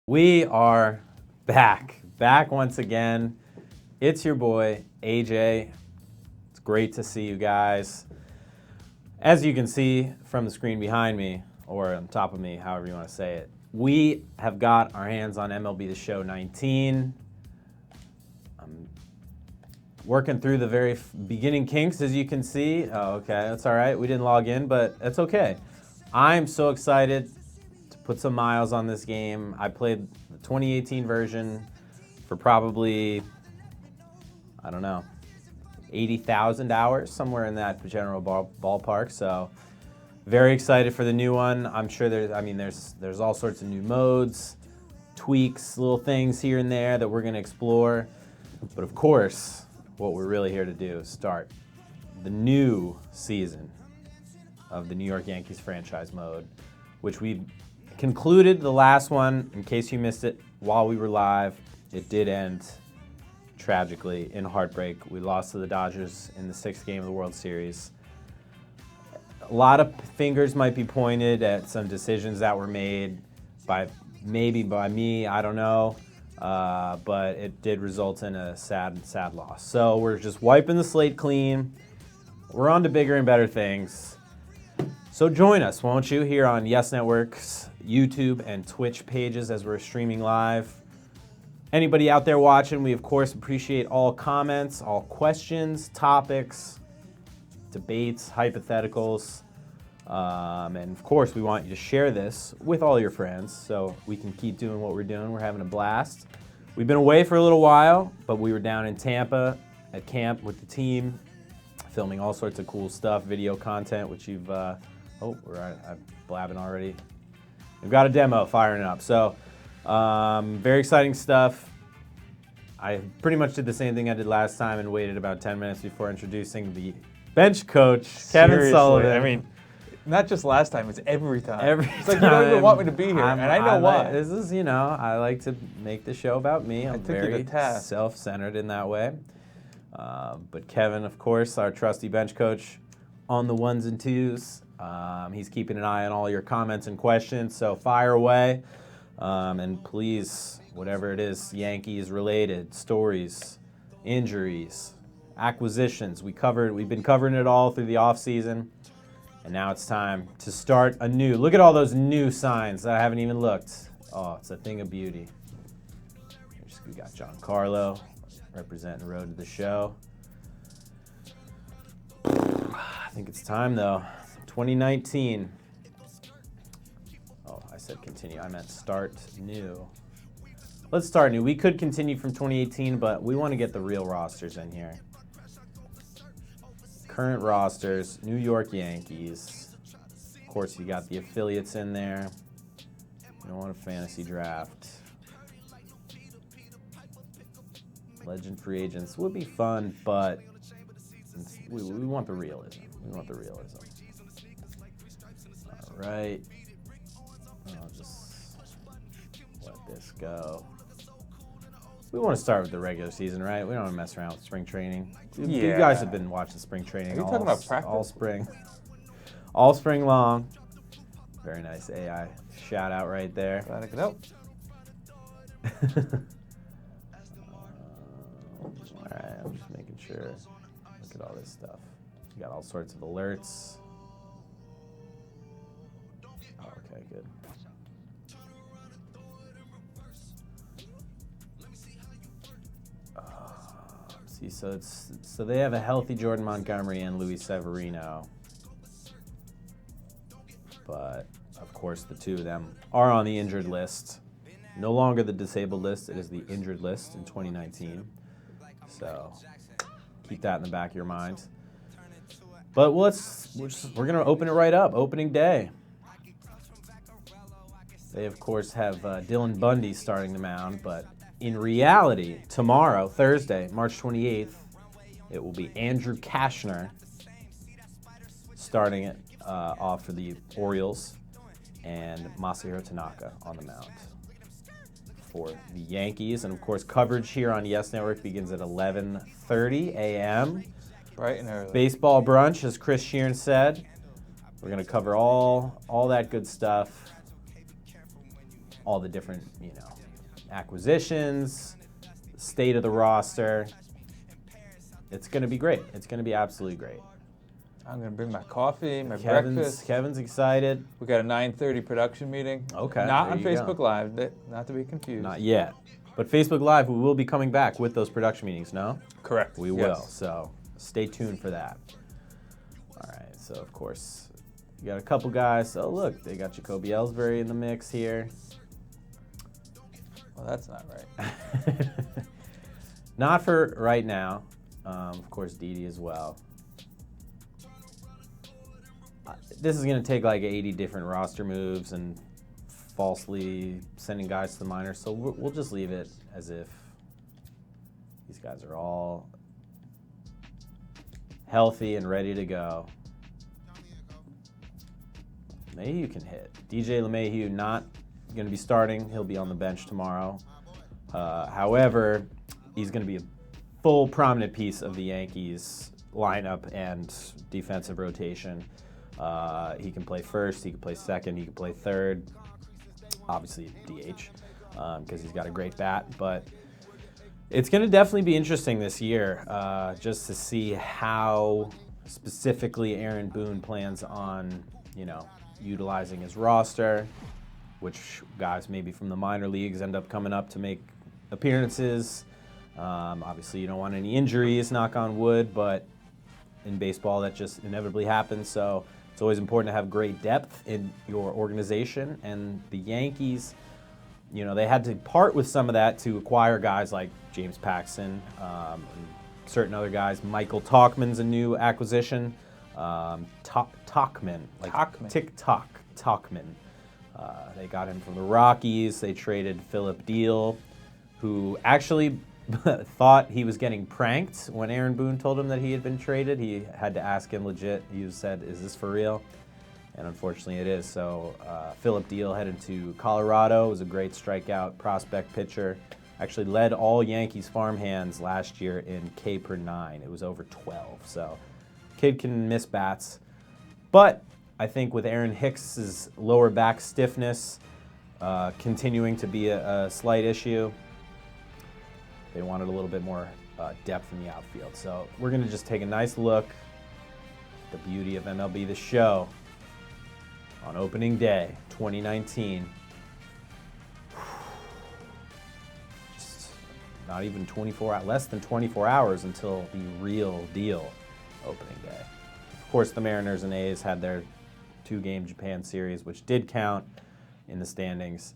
We are back once again. It's your boy, AJ. It's great to see you guys. As you can see from the screen behind me, or on top of me, however you want to say it, we have got our hands on MLB The Show 19. I'm working through the very beginning kinks, as you can see. Oh, okay, that's all right. We didn't log in, but that's okay. I'm so excited to put some miles on this game. I played the 2018 version for probably, I don't know, 80,000 hours, somewhere in that general ballpark. So very excited for the new one. I'm sure there's all sorts of new modes, tweaks, little things here and there that we're going to explore. But of course, what we're really here to do is start the new season of the New York Yankees franchise mode, which we concluded the last one. In case you missed it while we were live, it did end tragically in heartbreak. We lost to the Dodgers in the 6th game of the World Series. A lot of fingers might be pointed at some decisions that were made maybe by me, I don't know, but it did result in a sad loss. So we're just wiping the slate clean. We're on to bigger and better things. So join us, won't you, here on Yes Network's YouTube and Twitch pages as we're streaming live. Anybody out there watching, we of course appreciate all comments, all questions, topics, debates, hypotheticals. And of course, we want you to share this with all your friends so we can keep doing what we're doing. We're having a blast. We've been away for a little while, but we were down in Tampa at camp with the team, filming all sorts of cool stuff, video content, which you've, I'm blabbing already. We've got a demo firing up. So very exciting stuff. I pretty much did the same thing I did last time and waited about 10 minutes before introducing the bench coach, Kevin Seriously, Sullivan. I mean, not just last time, it's every time. It's like you don't even want me to be here, and I know why. This is, I like to make the show about me. I'm very task. self-centered in that way. But Kevin, of course, our trusty bench coach on the ones and twos. He's keeping an eye on all your comments and questions, so fire away. And please, whatever it is, Yankees related, stories, injuries, acquisitions, we've been covering it all through the offseason. And now it's time to start anew. Look at all those new signs that I haven't even looked. Oh, it's a thing of beauty. We got Giancarlo representing Road to the Show. I think it's time, though. 2019. Oh, I said continue. I meant start new. Let's start new. We could continue from 2018, but we want to get the real rosters in here. Current rosters, New York Yankees. Of course, you got the affiliates in there. You don't want a fantasy draft. Legend free agents would be fun, but we want the realism. We want the realism. All right. I'll just let this go. We want to start with the regular season, right? We don't want to mess around with spring training. Yeah. You guys have been watching spring training Are you talking about practice? all spring long. Very nice AI shout out right there. Glad I could help. All right, I'm just making sure. Look at all this stuff. You got all sorts of alerts. Oh, okay, good. See, so they have a healthy Jordan Montgomery and Luis Severino, but of course the two of them are on the injured list. No longer the disabled list; it is the injured list in 2019. So keep that in the back of your mind. But we're gonna open it right up. Opening day. They of course have Dylan Bundy starting the mound, but in reality, tomorrow, Thursday, March 28th, it will be Andrew Kashner starting it off for the Orioles and Masahiro Tanaka on the mound for the Yankees. And, of course, coverage here on Yes Network begins at 11:30 a.m. Bright and early. Baseball brunch, as Chris Sheeran said. We're going to cover all that good stuff, all the different, acquisitions, state of the roster. It's going to be great. It's going to be absolutely great. I'm going to bring my coffee, my breakfast. Kevin's excited. We got a 9:30 production meeting. Okay. Not on Facebook Live, not to be confused. Not yet. But Facebook Live, we will be coming back with those production meetings, no? Correct. We will. So stay tuned for that. All right. So, of course, you got a couple guys. Oh, look, they got Jacoby Ellsbury in the mix here. Well, that's not right. Not for right now. Of course, Didi as well. This is going to take like 80 different roster moves and falsely sending guys to the minors. So we'll just leave it as if these guys are all healthy and ready to go. LeMahieu can hit. DJ LeMahieu not going to be starting. He'll be on the bench tomorrow. However, he's going to be a full prominent piece of the Yankees lineup and defensive rotation. He can play first, he can play second, he can play third. Obviously DH because he's got a great bat. But it's going to definitely be interesting this year just to see how specifically Aaron Boone plans on, utilizing his roster, which guys maybe from the minor leagues end up coming up to make appearances. Obviously, you don't want any injuries, knock on wood, but in baseball that just inevitably happens. So it's always important to have great depth in your organization. And the Yankees, they had to part with some of that to acquire guys like James Paxton, and certain other guys. Michael Tauchman's a new acquisition. Tauchman, like TikTok, Tauchman. They got him from the Rockies. They traded Philip Deal, who actually thought he was getting pranked when Aaron Boone told him that he had been traded. He had to ask him legit. He said, "Is this for real?" And unfortunately it is. So Philip Deal headed to Colorado. Was a great strikeout prospect pitcher. Actually led all Yankees farmhands last year in K per 9. It was over 12. So kid can miss bats. But I think with Aaron Hicks's lower back stiffness continuing to be a slight issue, they wanted a little bit more depth in the outfield. So we're going to just take a nice look at the beauty of MLB The Show on opening day 2019. Just not even less than 24 hours until the real deal opening day. Of course, the Mariners and A's had their 2-game Japan series, which did count in the standings,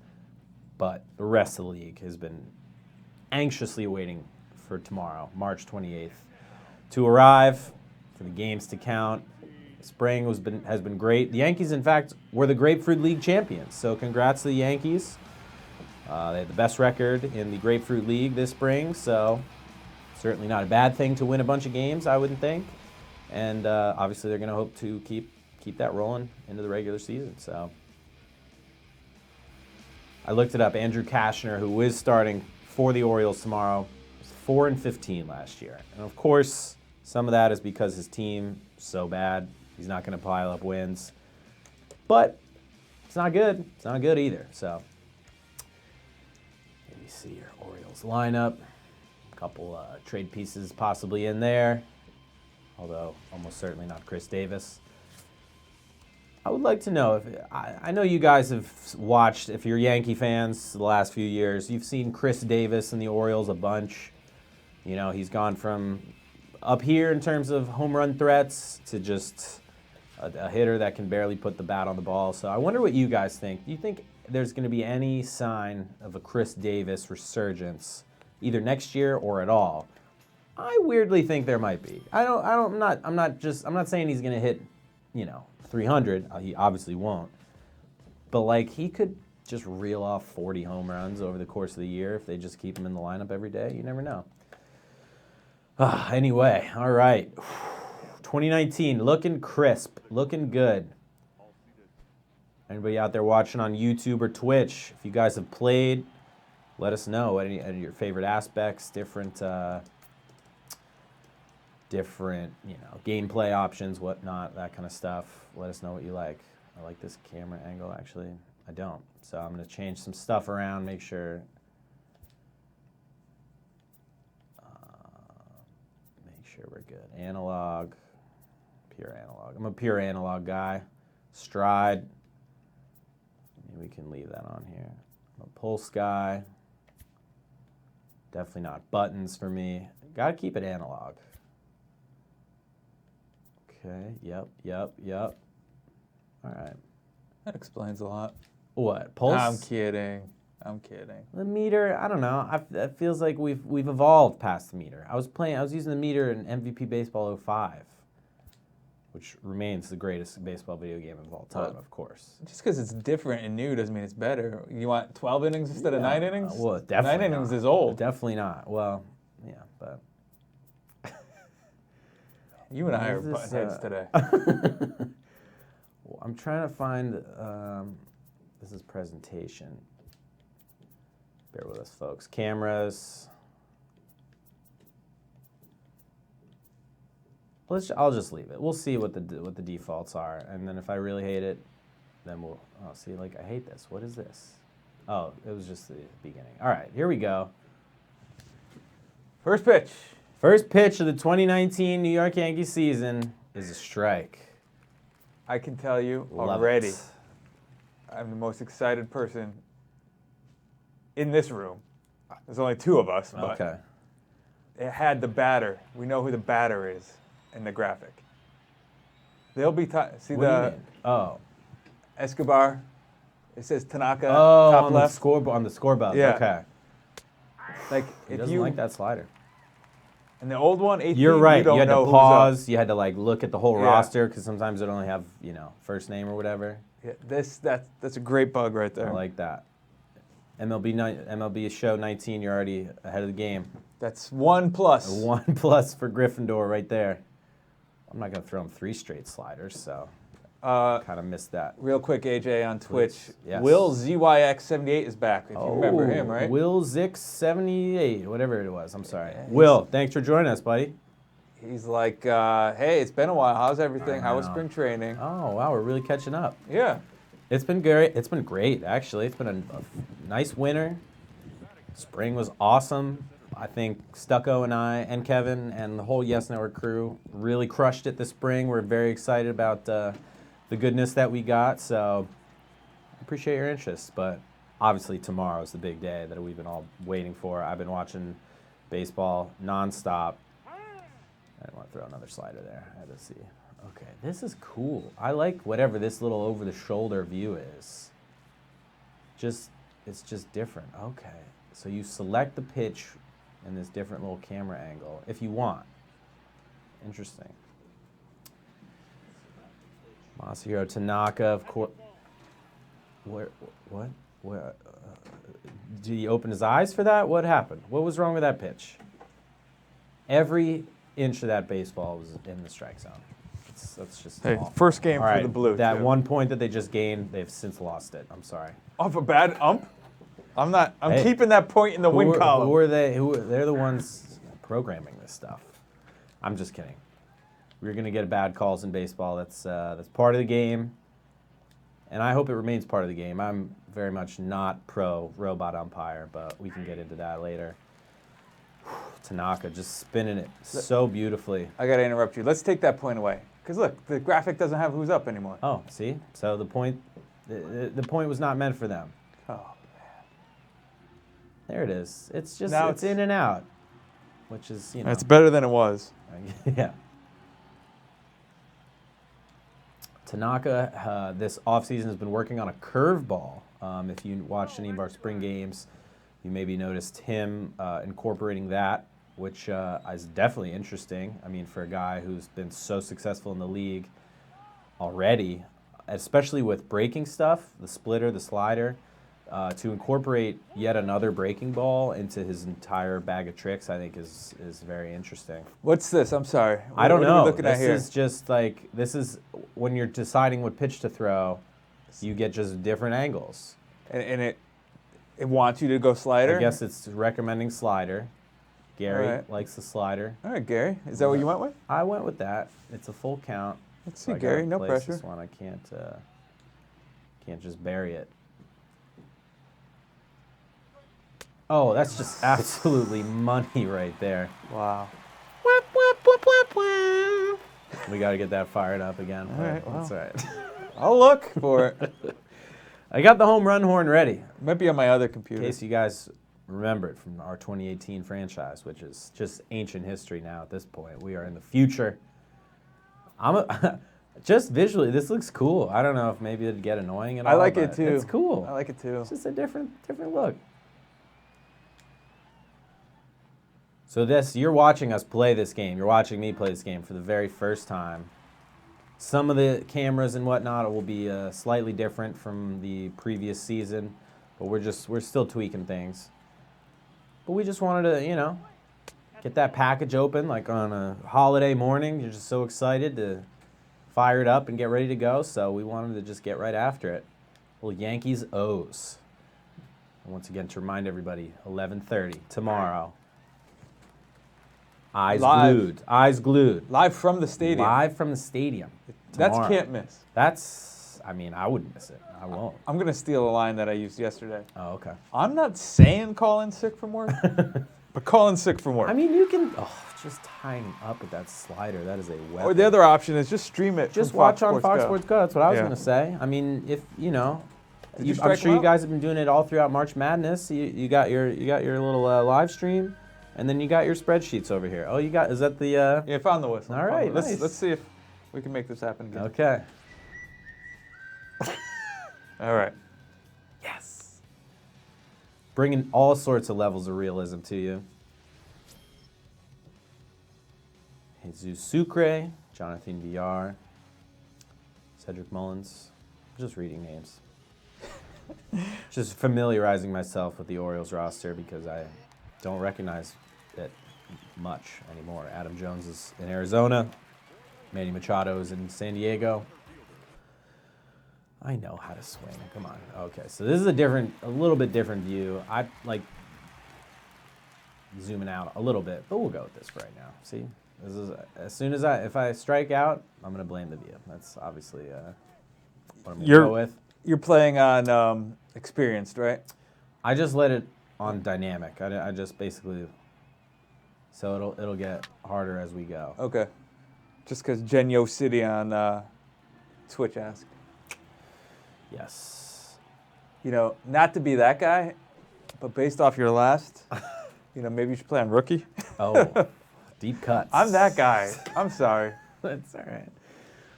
but the rest of the league has been anxiously waiting for tomorrow, March 28th, to arrive, for the games to count. Spring has been great. The Yankees, in fact, were the Grapefruit League champions, so congrats to the Yankees. They had the best record in the Grapefruit League this spring, so certainly not a bad thing to win a bunch of games, I wouldn't think. And obviously they're going to hope to keep that rolling into the regular season. So I looked it up. Andrew Kashner, who is starting for the Orioles tomorrow, was 4-15 last year. And of course, some of that is because his team is so bad. He's not going to pile up wins. But it's not good. It's not good either. So maybe see your Orioles lineup. A couple trade pieces possibly in there, although almost certainly not Chris Davis. I would like to know, I know you guys have watched, if you're Yankee fans the last few years, you've seen Chris Davis and the Orioles a bunch. He's gone from up here in terms of home run threats to just a hitter that can barely put the bat on the ball. So I wonder what you guys think. Do you think there's going to be any sign of a Chris Davis resurgence either next year or at all? I weirdly think there might be. I'm not saying he's going to hit, 300. He obviously won't. But he could just reel off 40 home runs over the course of the year if they just keep him in the lineup every day. You never know. Anyway, all right. 2019, looking crisp, looking good. Anybody out there watching on YouTube or Twitch, if you guys have played, let us know any of your favorite aspects, different gameplay options, whatnot, that kind of stuff. Let us know what you like. I like this camera angle, actually. I don't. So I'm going to change some stuff around, make sure sure we're good. Analog, pure analog. I'm a pure analog guy. Stride. Maybe we can leave that on here. I'm a pulse guy. Definitely not buttons for me. Got to keep it analog. Okay, yep. All right. That explains a lot. What, pulse? I'm kidding. The meter, I don't know. It feels like we've evolved past the meter. I was using the meter in MVP Baseball 05, which remains the greatest baseball video game of all time, of course. Just because it's different and new doesn't mean it's better. You want 12 innings instead of 9 innings? Well, definitely 9 innings not. is old. Definitely not. Well, yeah, but... You and I are butting heads today. Well, I'm trying to find... this is presentation. Bear with us, folks. Cameras. I'll just leave it. We'll see what the defaults are, and then if I really hate it, then we'll. Oh, see, like I hate this. What is this? Oh, it was just the beginning. All right, here we go. First pitch. First pitch of the 2019 New York Yankees season is a strike. I can tell you Love already, it. I'm the most excited person in this room. There's only 2 of us, but Okay. it had the batter. We know who the batter is in the graphic. They'll be see What do you the mean? Oh. Escobar. It says Tanaka Oh, top on left. the scoreboard. Yeah. Okay. Like He if doesn't you like that slider. in the old one, 18, You're right. You don't You had know to who's up. pause. You had to like look at the whole Yeah. roster because sometimes it only have first name or whatever. Yeah, that's a great bug right there. I like that. MLB Show 19. You're already ahead of the game. That's 1+. A 1+ for Gryffindor right there. I'm not gonna throw him 3 straight sliders, so kind of missed that. Real quick, AJ on Twitch. Yes. Will ZYX78 is back. If you remember him, right? Will Zix78, whatever it was. I'm sorry. Yeah, Will, thanks for joining us, buddy. He's like, hey, it's been a while. How's everything? How was know. spring training? Oh wow, we're really catching up. Yeah. It's been great. It's been great, actually. It's been a nice winter. Spring was awesome. I think Stucco and I and Kevin and the whole Yes Network crew really crushed it this spring. We're very excited about the goodness that we got. So I appreciate your interest. But obviously tomorrow's the big day that we've been all waiting for. I've been watching baseball nonstop. I didn't want to throw another slider there. I had to see. Okay, this is cool. I like whatever this little over-the-shoulder view is. It's just different. Okay, so you select the pitch in this different little camera angle if you want. Interesting. Masahiro Tanaka, of course. What? Did he open his eyes for that? What happened? What was wrong with that pitch? Every inch of that baseball was in the strike zone. That's just Hey, awful. first game All for right, the Blue. That too. 1 point that they just gained, they've since lost it. I'm sorry. Off a bad ump? I'm Hey, keeping that point in the win column. Who are they? They're the ones programming this stuff. I'm just kidding. We're gonna get bad calls in baseball. That's part of the game, and I hope it remains part of the game. I'm very much not pro robot umpire, but we can get into that later. Tanaka just spinning it so beautifully. I got to interrupt you. Let's take that point away. Because look, the graphic doesn't have who's up anymore. Oh, see? So the point was not meant for them. Oh, There it is. It's just Now it's in and out, which is It's better than it was. yeah. Tanaka this offseason has been working on a curveball. If you watched any of our spring games, you maybe noticed him incorporating that, which is definitely interesting. I mean, for a guy who's been so successful in the league already, especially with breaking stuff, the splitter, the slider, to incorporate yet another breaking ball into his entire bag of tricks, I think is very interesting. What's this? I'm sorry. I don't what know. Are we looking This at here? is just like, this is when you're deciding what pitch to throw, you get just different angles. And it wants you to go slider? I guess it's recommending slider. Gary All right. likes the slider. All right, Gary. Is that what you went with? I went with that. It's a full count. Let's So see, I gotta Gary. No place pressure. This one. I can't just bury it. Oh, that's just absolutely money right there. Wow. Whoop, whoop, whoop. We got to get that fired up again. All right, That's all right. I'll look for it. I got the home run horn ready. Might be on my other In computer. case you guys remember it from our 2018 franchise, which is just ancient history now at this point. We are in the future. Just visually, this looks cool. I don't know if maybe it'd get annoying at all. I like it but too. It's cool. I like it too. It's just a different look. So you're watching us play this game. You're watching me play this game for the very first time. Some of the cameras and whatnot will be slightly different from the previous season, but we're still tweaking things. But we just wanted to, get that package open like on a holiday morning. You're just so excited to fire it up and get ready to go, so we wanted to just get right after it. Well, Yankees O's. And once again, to remind everybody, 11:30 tomorrow. Eyes glued. Live from the stadium. Live from the stadium. That's tomorrow. can't miss. I wouldn't miss it. I won't. I'm going to steal a line that I used yesterday. Oh, okay. I'm not saying call in sick from work, but call in sick from work. I mean, you can just tying up with that slider. That is a weapon. Or the other option is just stream it. Just from watch on Fox Fox Sports Go. That's what I was Yeah. going to say. I mean, if Did you I'm strike sure them you out? guys have been doing it all throughout March Madness. You got your little live stream, and then you got your spreadsheets over here. Oh, is that the? Yeah, I found the whistle. All right, nice. Let's see if we can make this happen again. Okay. All right. Yes. Bringing all sorts of levels of realism to you. Jesus Sucre, Jonathan Villar, Cedric Mullins. Just reading names. Just familiarizing myself with the Orioles roster because I don't recognize it much anymore. Adam Jones is in Arizona. Manny Machado is in San Diego. I know how to swing. Come on. Okay, so this is a little bit different view. I like zooming out a little bit, but we'll go with this for right now. See, this is if I strike out, I'm gonna blame the view. That's obviously what I'm gonna go with. You're playing on experienced, right? I just let it on dynamic. I just basically, so it'll get harder as we go. Okay. Just because Genyo City on Twitch asked. Yes. Not to be that guy, but based off your last, maybe you should play on rookie. Oh, deep cuts. I'm that guy. I'm sorry. That's all right.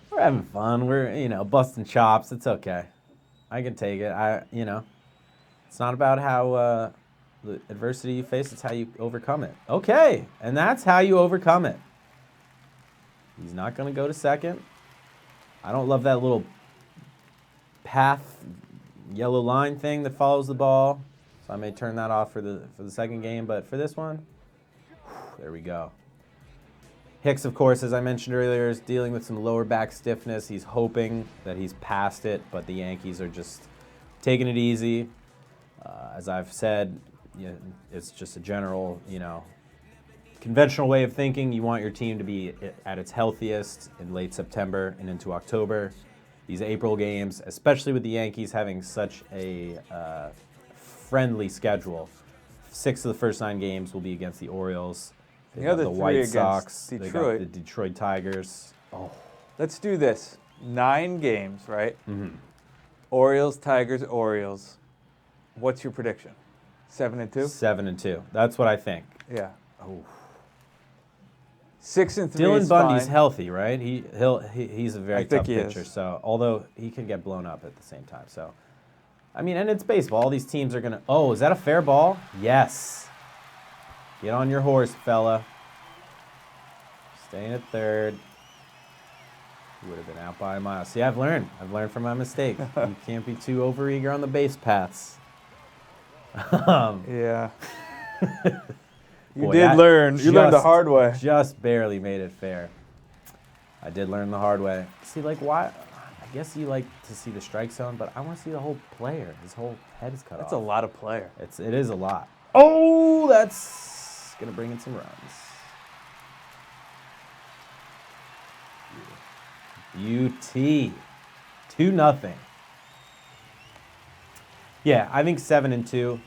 We're having fun. We're busting chops. It's okay. I can take it. It's not about how the adversity you face. It's how you overcome it. Okay, and that's how you overcome it. He's not going to go to second. I don't love that little path yellow line thing that follows the ball, so I may turn that off for the second game. But for this one, there we go. Hicks, of course, as I mentioned earlier, is dealing with some lower back stiffness. He's hoping that he's past it, but the Yankees are just taking it easy. As I've said, it's just a general, conventional way of thinking. You want your team to be at its healthiest in late September and into October. These April games, especially with the Yankees having such a friendly schedule. 6 of the first 9 games will be against the Orioles. They The got other the 3 White against Sox. They got Detroit. the Detroit Tigers. Oh. Let's do this. 9 games, right? Mm-hmm. Orioles, Tigers, Orioles. What's your prediction? 7-2? 7-2. That's what I think. Yeah. Oh. 6-3 Dylan is Bundy's fine. healthy, right? He's a very I think tough he pitcher. is. So although he can get blown up at the same time. So, I mean, and it's baseball. All these teams are gonna. Oh, is that a fair ball? Yes. Get on your horse, fella. Staying at third. He would have been out by a mile. See, I've learned from my mistake. You can't be too overeager on the base paths. Yeah. You Boy, did that learn. You learned the hard way. Just barely made it fair. I did learn the hard way. See, why? I guess you like to see the strike zone, but I want to see the whole player. His whole head is cut That's off. a lot of player. It is a lot. Oh, that's going to bring in some runs. Beauty. 2-0. Yeah, I think 7-2.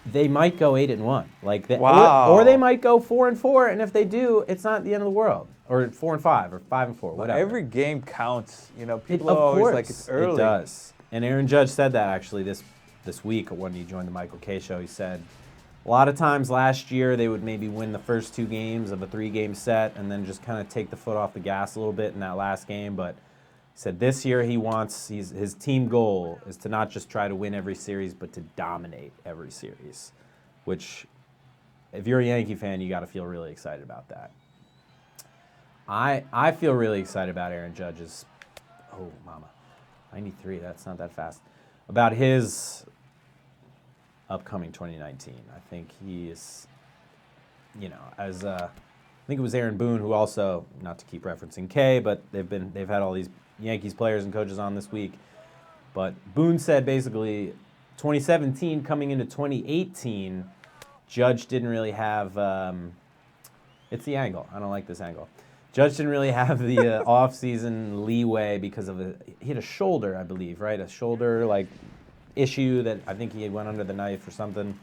they might go 8-1. Like Wow. or they might go 4-4, and if they do, it's not the end of the world. Or 4-5, or 5-4, whatever. Every game counts. You know, people Of are always course, like it's early. It does. And Aaron Judge said that actually this week when he joined the Michael Kay show. He said a lot of times last year they would maybe win the first 2 games of a 3-game set and then just kind of take the foot off the gas a little bit in that last game. But he said this year his team goal is to not just try to win every series, but to dominate every series. Which, if you're a Yankee fan, you got to feel really excited about that. I feel really excited about Aaron Judge's, 93, that's not that fast, about his upcoming 2019. I think he is, I think it was Aaron Boone who also, not to keep referencing Kay, but they've had all these Yankees players and coaches on this week. But Boone said basically 2017 coming into 2018, Judge didn't really have, it's the angle. I don't like this angle. Judge didn't really have the off-season leeway because of he hit a shoulder, I believe, right? A shoulder issue that I think he went under the knife or something.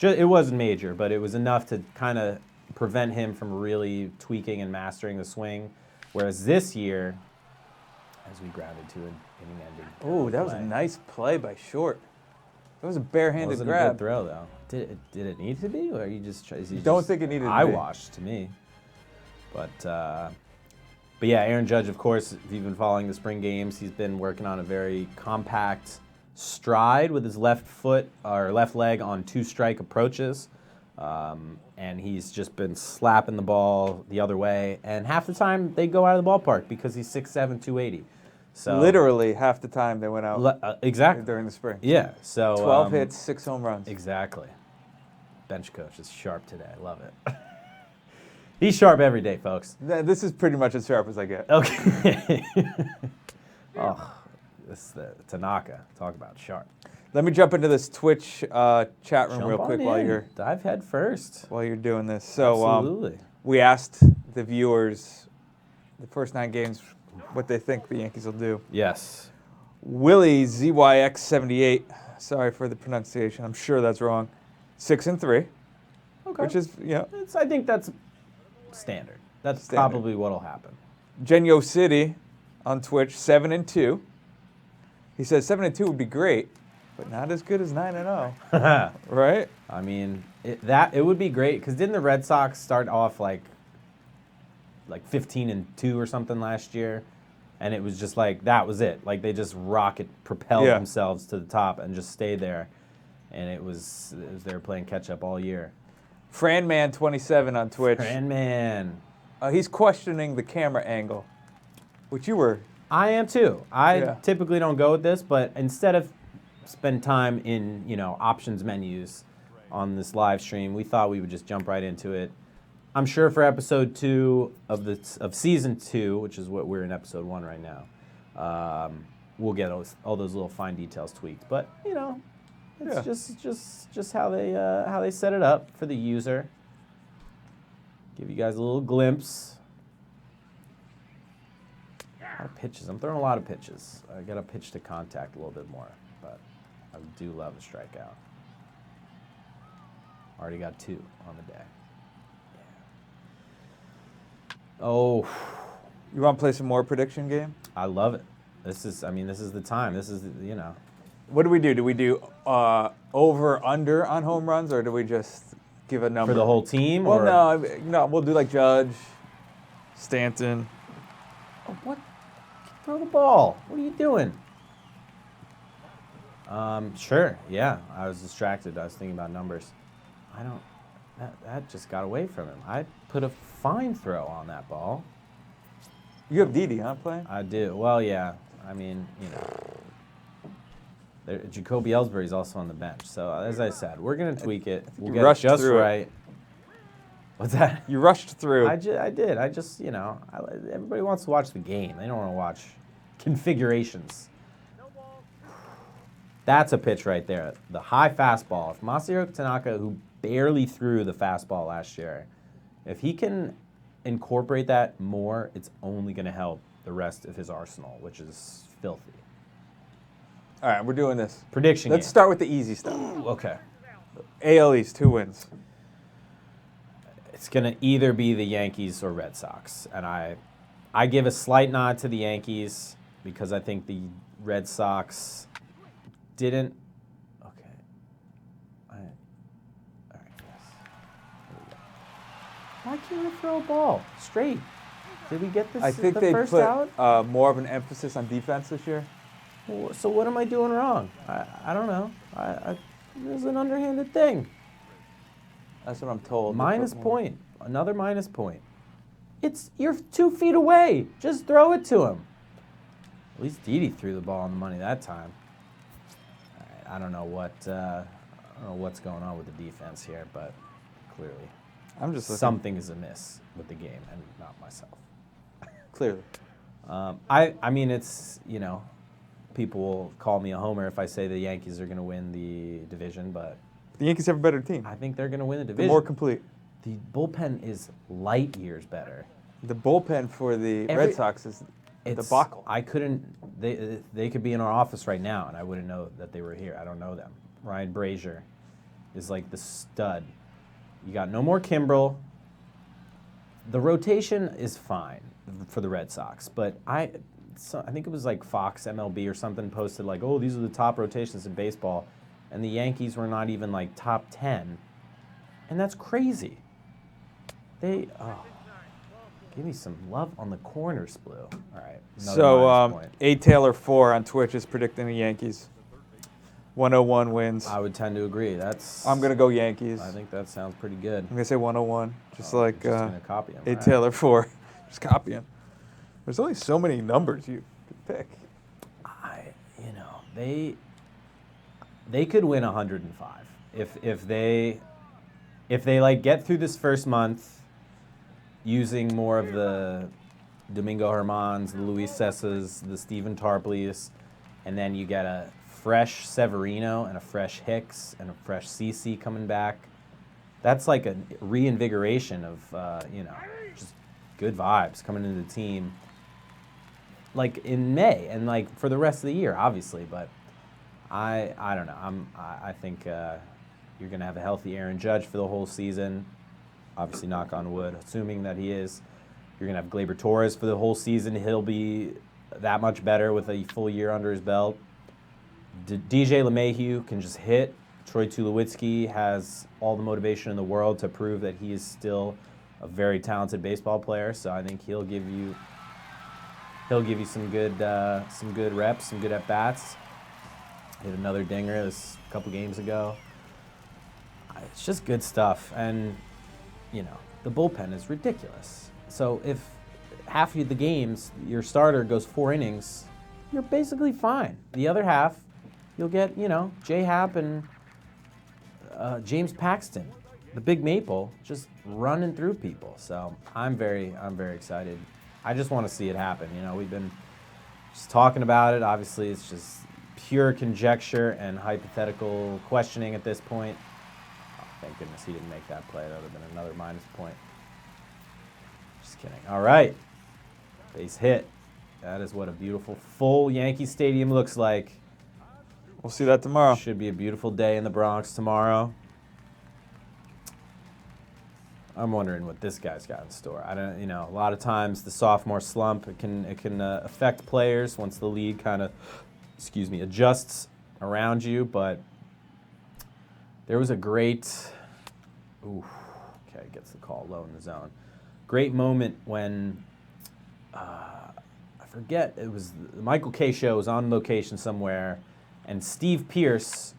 It wasn't major, but it was enough to kind of prevent him from really tweaking and mastering the swing. Whereas this year, as we grounded to an inning-ending. Oh, that was a nice play by Short. That was a barehanded grab. Wasn't a good throw though. Did it need to be, or you just? Don't think it needed to be. Eyewash to me. But yeah, Aaron Judge, of course, if you've been following the spring games, he's been working on a very compact stride with his left foot or left leg on 2-strike approaches. And he's just been slapping the ball the other way. And half the time they go out of the ballpark because he's 6'7", 280. So literally half the time they went out exactly during the spring. Yeah. So 12 hits, 6 home runs. Exactly. Bench coach is sharp today. I love it. He's sharp every day, folks. This is pretty much as sharp as I get. Okay. This is the Tanaka. Talk about sharp. Let me jump into this Twitch chat room real quick Dive head first. While you're doing this. So absolutely. We asked the viewers the first 9 games what they think the Yankees will do. Yes. Willie ZYX78. Sorry for the pronunciation. I'm sure that's wrong. 6-3. Okay. Which is, I think that's standard. That's probably what'll happen. Genyo City on Twitch, 7-2. He says 7-2 would be great, but not as good as 9-0. Right? I mean, it would be great because didn't the Red Sox start off like 15-2 or something last year, and it was just that was it. Like they just propelled themselves to the top and just stayed there, and it was they were playing catch up all year. Franman27 on Twitch. Franman. He's questioning the camera angle, which you were. I am too. I typically don't go with this, but instead of spend time in options menus on this live stream, we thought we would just jump right into it. I'm sure for episode 2 of season 2, which is what we're in episode 1 right now, we'll get all those little fine details tweaked. But it's just how they set it up for the user. Give you guys a little glimpse. A lot of pitches. I'm throwing a lot of pitches. I got to pitch to contact a little bit more, but I do love a strikeout. Already got 2 on the day. Yeah. Oh. You want to play some more prediction game? I love it. This is the time. This is, What do we do? Do we do over, under on home runs, or do we just give a number? For the whole team? Well, no, we'll do like Judge, Stanton. Oh, what? Throw the ball. What are you doing? Sure, yeah. I was distracted. I was thinking about numbers. That just got away from him. I put a fine throw on that ball. You have Didi, huh, playing? I do. Well, yeah. Jacoby Ellsbury's also on the bench. So, as I said, we're going to tweak it. We'll get it just right. What's that? You rushed through. I did. Everybody wants to watch the game. They don't want to watch configurations. That's a pitch right there. The high fastball. If Masahiro Tanaka, who barely threw the fastball last year, if he can incorporate that more, it's only going to help the rest of his arsenal, which is filthy. All right, we're doing this. Prediction Let's game. start with the easy stuff. Okay. AL East, 2 wins. It's going to either be the Yankees or Red Sox. And I give a slight nod to the Yankees because I think the Red Sox didn't. Okay. All right, yes. Here we go. Why can't I throw a ball straight? Did we get this I think the they first put out? more of an emphasis on defense this year. So what am I doing wrong? I don't know. There's an underhanded thing. That's what I'm told. Minus point. Another minus point. You're 2 feet away. Just throw it to him. At least Didi threw the ball on the money that time. All right, I don't know what's going on with the defense here, but clearly I'm just looking. something is amiss with the game and not myself. Clearly. I mean, it's, people will call me a homer if I say the Yankees are going to win the division, but The Yankees have a better team. I think they're going to win the They're division. more complete. The bullpen is light years better. The bullpen for the Red Sox is a debacle. I couldn't. They could be in our office right now, and I wouldn't know that they were here. I don't know them. Ryan Brazier is like the stud. You got no more Kimbrel. The rotation is fine for the Red Sox, but I think it was like Fox MLB or something posted like, oh, these are the top rotations in baseball, and the Yankees were not even like top 10, and that's crazy. Give me some love on the corners, Blue. All right. So, A Taylor 4 on Twitch is predicting the Yankees. 101 wins. I would tend to agree. I'm going to go Yankees. I think that sounds pretty good. I'm going to say 101, just like just gonna copy him, A right? Taylor 4. Just copy him. There's only so many numbers you could pick. They could win 105 if they like get through this first month using more of the Domingo Germans, the Luis Cessas, the Stephen Tarpley's, and then you get a fresh Severino and a fresh Hicks and a fresh CC coming back. That's like a reinvigoration of just good vibes coming into the team. Like in May and like for the rest of the year, obviously, but I don't know. I think you're gonna have a healthy Aaron Judge for the whole season. Obviously, knock on wood, assuming that he is. You're gonna have Gleyber Torres for the whole season. He'll be that much better with a full year under his belt. DJ LeMahieu can just hit. Troy Tulowitzki has all the motivation in the world to prove that he is still a very talented baseball player. So I think he'll give you some good reps, some good at bats. Hit another dinger this couple games ago. It's just good stuff, and the bullpen is ridiculous. So if half of the games your starter goes 4 innings, you're basically fine. The other half, you'll get J Happ and James Paxton, the Big Maple, just running through people. So I'm very excited. I just want to see it happen. We've been just talking about it. Obviously, it's just pure conjecture and hypothetical questioning at this point. Oh, thank goodness he didn't make that play. That would have been another minus point. Just kidding. All right. Base hit. That is what a beautiful full Yankee Stadium looks like. We'll see that tomorrow. Should be a beautiful day in the Bronx tomorrow. I'm wondering what this guy's got in store. I don't, a lot of times the sophomore slump it can affect players once the league kind of, adjusts around you. But there was a great, gets the call low in the zone. Great moment when I forget it was the Michael K show was on location somewhere, and Steve Pearce,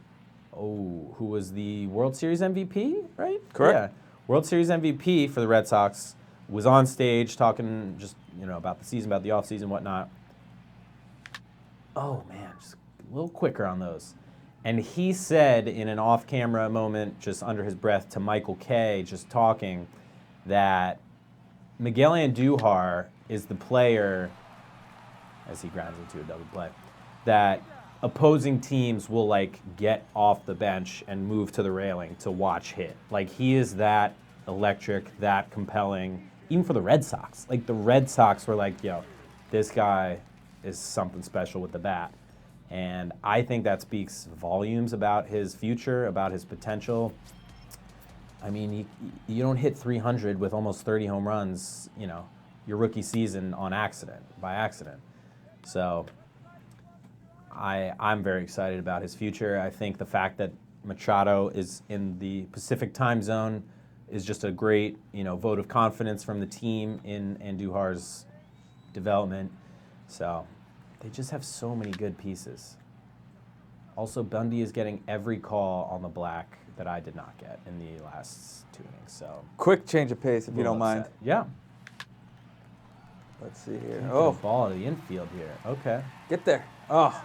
who was the World Series MVP, right? Correct. Yeah. World Series MVP for the Red Sox, was on stage talking just, about the season, about the offseason, whatnot. Oh, man, just a little quicker on those. And he said in an off-camera moment, just under his breath to Michael Kay, just talking, that Miguel Andujar is the player, as he grounds into a double play, that opposing teams will get off the bench and move to the railing to watch hit. He is that electric, that compelling, even for the Red Sox. The Red Sox were yo, this guy is something special with the bat. And I think that speaks volumes about his future, about his potential. I mean, you don't hit 300 with almost 30 home runs, your rookie season by accident. So I'm very excited about his future. I think the fact that Machado is in the Pacific time zone is just a great, vote of confidence from the team in Andujar's development. So they just have so many good pieces. Also, Bundy is getting every call on the black that I did not get in the last 2 innings. So Quick change of pace, if you don't mind. Yeah. Let's see here. Ball to the infield here. Okay. Get there. Oh.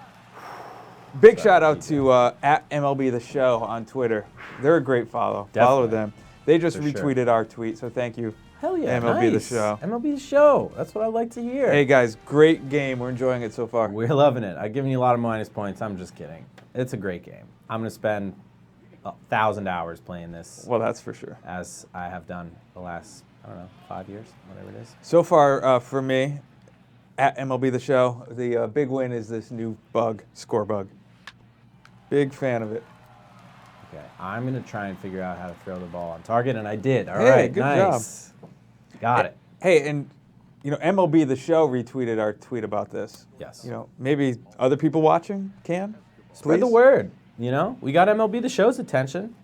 Big shout out to at MLB The Show on Twitter. They're a great follow. Definitely. Follow them. They just For retweeted our tweet, so thank you. Hell yeah. MLB nice. The Show. MLB The Show. That's what I like to hear. Hey guys, great game. We're enjoying it so far. We're loving it. I've given you a lot of minus points. I'm just kidding. It's a great game. I'm going to spend 1,000 hours playing this. Well, that's for sure. As I have done the last, 5 years, whatever it is. So far, for me, at MLB The Show, the big win is this new score bug. Big fan of it. Okay, I'm going to try and figure out how to throw the ball on target, and I did. All Hey, right, good nice. Got it. Hey, and MLB The Show retweeted our tweet about this. Yes. Maybe other people watching can? Spread the Please? word. We got MLB The Show's attention.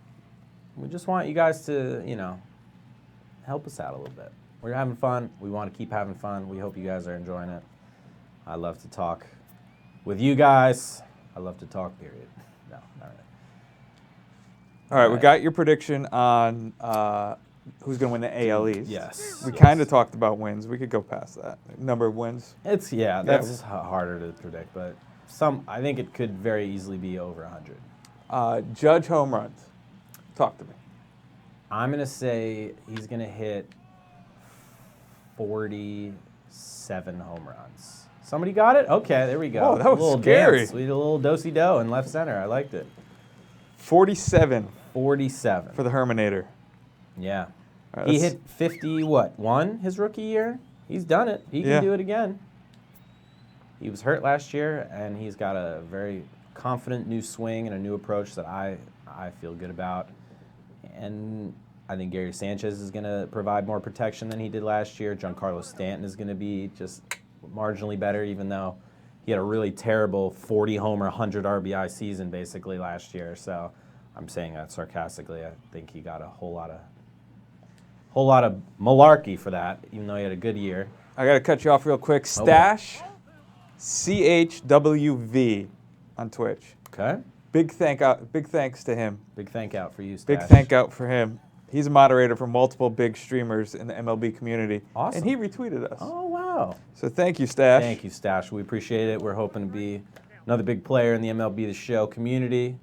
We just want you guys to, help us out a little bit. We're having fun. We want to keep having fun. We hope you guys are enjoying it. I love to talk with you guys. I love to talk, period. No, not really. All right, we got your prediction on who's going to win the AL East. Yes. We kind of talked about wins. We could go past that. Number of wins. That's harder to predict, but I think it could very easily be over 100. Judge home runs. Talk to me. I'm going to say he's going to hit 47 home runs. Somebody got it? Okay, there we go. Oh, that was a little scary. Dance. We did a little do-si-do in left center. I liked it. 47 47. for the Herminator. Yeah. All right, He hit 51 his rookie year. He's done it. He can do it again. He was hurt last year, and he's got a very confident new swing and a new approach that I feel good about. And I think Gary Sanchez is going to provide more protection than he did last year. Giancarlo Stanton is going to be just marginally better, even though he had a really terrible 40-homer, 100 RBI season basically last year. So I'm saying that sarcastically. I think he got a whole lot of malarkey for that, even though he had a good year. I got to cut you off real quick. Stash, CHWV on Twitch. Okay. Big thanks to him. Big thank out for you, Stash. Big thank out for him. He's a moderator for multiple big streamers in the MLB community. Awesome. And he retweeted us. Oh, wow. So thank you, Stash. Thank you, Stash. We appreciate it. We're hoping to be another big player in the MLB The Show community.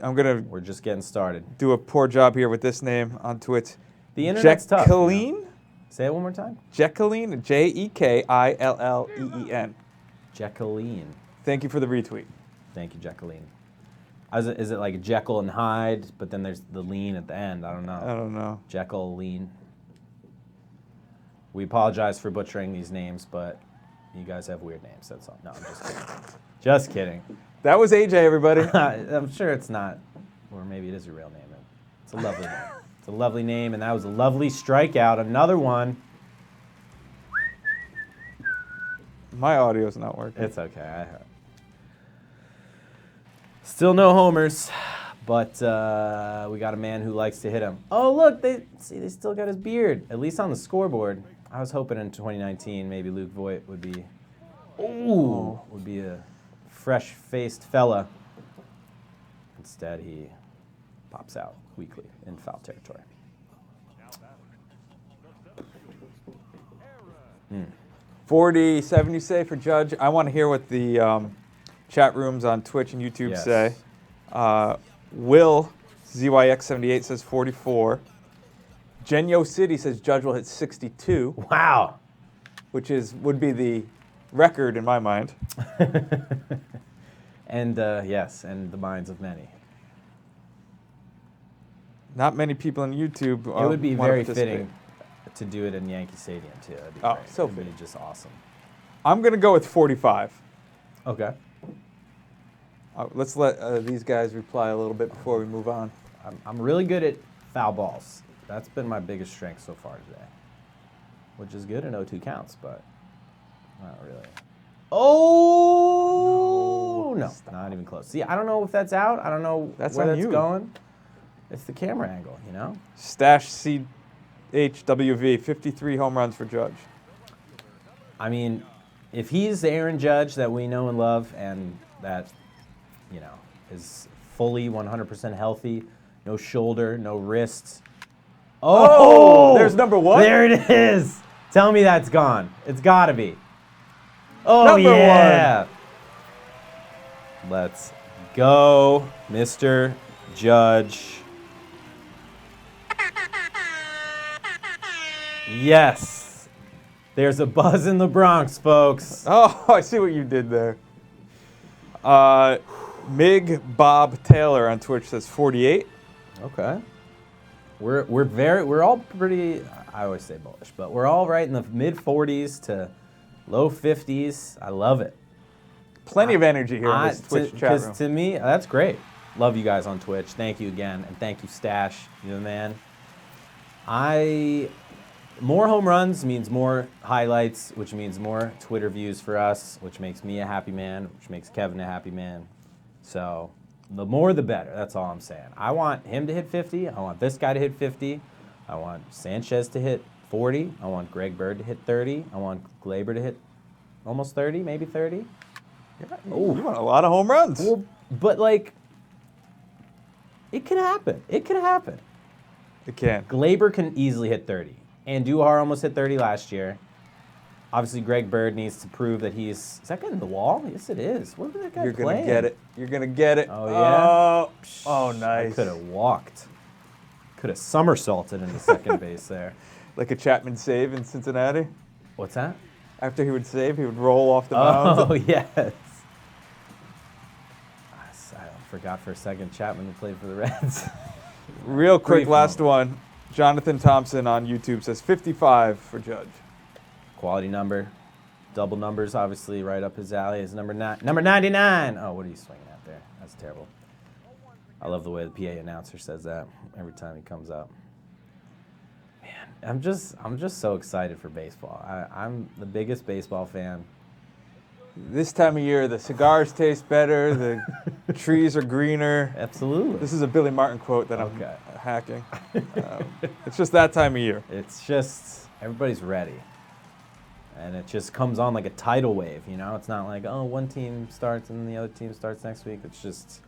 We're just getting started. Do a poor job here with this name on Twitch. The internet's tough. Jacqueline? Say it one more time. Jacqueline, Jekilleen. Jacqueline. Thank you for the retweet. Thank you, Jacqueline. Is it like Jekyll and Hyde, but then there's the lean at the end? I don't know. Jacqueline. We apologize for butchering these names, but you guys have weird names. That's all. No, I'm just kidding. Just kidding. That was AJ, everybody. I'm sure it's not, or maybe it is your real name. It's a lovely name. It's a lovely name, and that was a lovely strikeout. Another one. My audio's not working. It's okay. Still no homers, but we got a man who likes to hit him. Oh, look, they still got his beard, at least on the scoreboard. I was hoping in 2019 maybe Luke Voigt would be a fresh-faced fella. Instead, he pops out weakly in foul territory. 47, you say, for Judge? I want to hear what the chat rooms on Twitch and YouTube say. Will, ZYX78, says 44. Genyo City says Judge will hit 62. Wow. Which would be the record in my mind. And yes, and the minds of many. Not many people on YouTube It would be very fitting to do it in Yankee Stadium, too. That'd be great. So It'd be fitting. just awesome. I'm going to go with 45. Okay. Let's let these guys reply a little bit before we move on. I'm really good at foul balls. That's been my biggest strength so far today, which is good in 0-2 counts, but not really. Oh, no, not even close. See, I don't know if that's out. I don't know where that's going. It's the camera angle, you know? Stash CHWV, 53 home runs for Judge. I mean, if he's the Aaron Judge that we know and love and that, you know, is fully 100% healthy, no shoulder, no wrists. Oh, there's number one. There it is. Tell me that's gone. It's got to be. Oh, number yeah. one. Let's go, Mr. Judge. Yes. There's a buzz in the Bronx, folks. Oh, I see what you did there. Mig Bob Taylor on Twitch says 48. Okay. We're all pretty, I always say bullish, but we're all right in the mid 40s to low 50s. I love it. Plenty of energy here in this Twitch chat room. Because to me, that's great. Love you guys on Twitch. Thank you again, and thank you, Stash. You're the man. More home runs means more highlights, which means more Twitter views for us, which makes me a happy man, which makes Kevin a happy man. So the more the better. That's all I'm saying. I want him to hit 50. I want this guy to hit 50. I want Sanchez to hit 40. I want Greg Bird to hit 30. I want Glaber to hit almost 30, maybe 30. Yeah, you want a lot of home runs. Well, but, like, it could happen. It could happen. It can. Glaber can easily hit 30. Andujar almost hit 30 last year. Obviously, Greg Bird needs to prove that he's... Is that guy in the wall? Yes, it is. What was that guy playing? You're going to get it. You're going to get it. Oh, yeah? Oh, nice. I could have walked. Could have somersaulted into second base there. Like a Chapman save in Cincinnati? What's that? After he would save, he would roll off the mound. Oh, yes. I forgot for a second Chapman who played for the Reds. Real quick, last one. Jonathan Thompson on YouTube says 55 for Judge. Quality number. Double numbers, obviously, right up his alley. Is number 99. Oh, what are you swinging at there? That's terrible. I love the way the PA announcer says that every time he comes up. Man, I'm just so excited for baseball. I'm the biggest baseball fan. This time of year, the cigars taste better, the trees are greener. Absolutely. This is a Billy Martin quote that I'm hacking. It's just that time of year. It's just, everybody's ready. And it just comes on like a tidal wave, you know? It's not like, oh, one team starts and the other team starts next week. It's just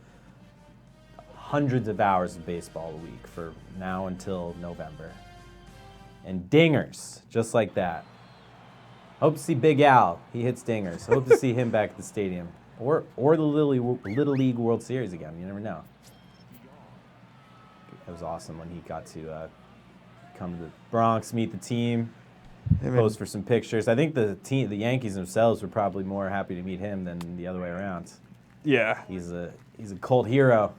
hundreds of hours of baseball a week for now until November. And dingers, just like that. Hope to see Big Al. He hits dingers. Hope to see him back at the stadium. Or the Little League World Series again. You never know. It was awesome when he got to come to the Bronx, meet the team, post for some pictures. I think the Yankees themselves were probably more happy to meet him than the other way around. Yeah. He's a cult hero.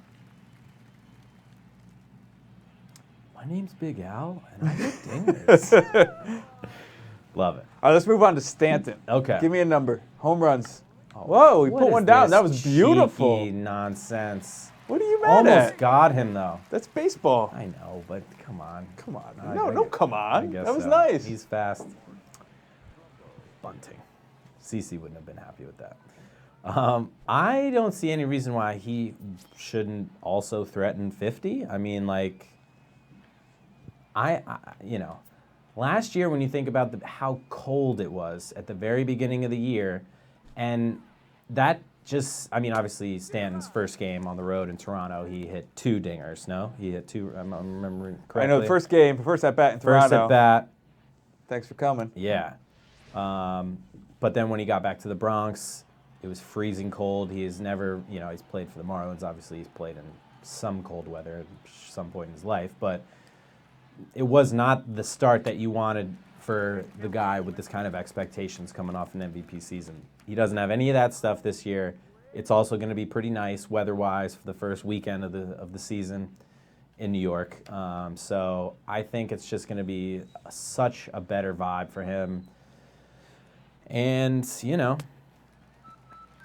My name's Big Al, and I hit dingers. Love it. All right, let's move on to Stanton. Okay. Give me a number. Home runs. Whoa, he put one down. That was beautiful. Cheeky nonsense. What are you mad at? Almost got him, though. That's baseball. I know, but come on. Come on. No, come on. That was so. nice. He's fast. Bunting. CeCe wouldn't have been happy with that. I don't see any reason why he shouldn't also threaten 50. I mean, like, you know, last year when you think about how cold it was at the very beginning of the year, and that just, I mean, obviously Stanton's first game on the road in Toronto, he hit 2 dingers, no? He hit 2, I'm remembering correctly. I know, the first game, first at-bat in Toronto. First at-bat. Thanks for coming. Yeah. But then when he got back to the Bronx, it was freezing cold. He has never, you know, he's played for the Marlins. Obviously, he's played in some cold weather at some point in his life, but it was not the start that you wanted for the guy with this kind of expectations coming off an MVP season. He doesn't have any of that stuff this year. It's also going to be pretty nice weather-wise for the first weekend of the season in New York. So I think it's just going to be such a better vibe for him. And, you know,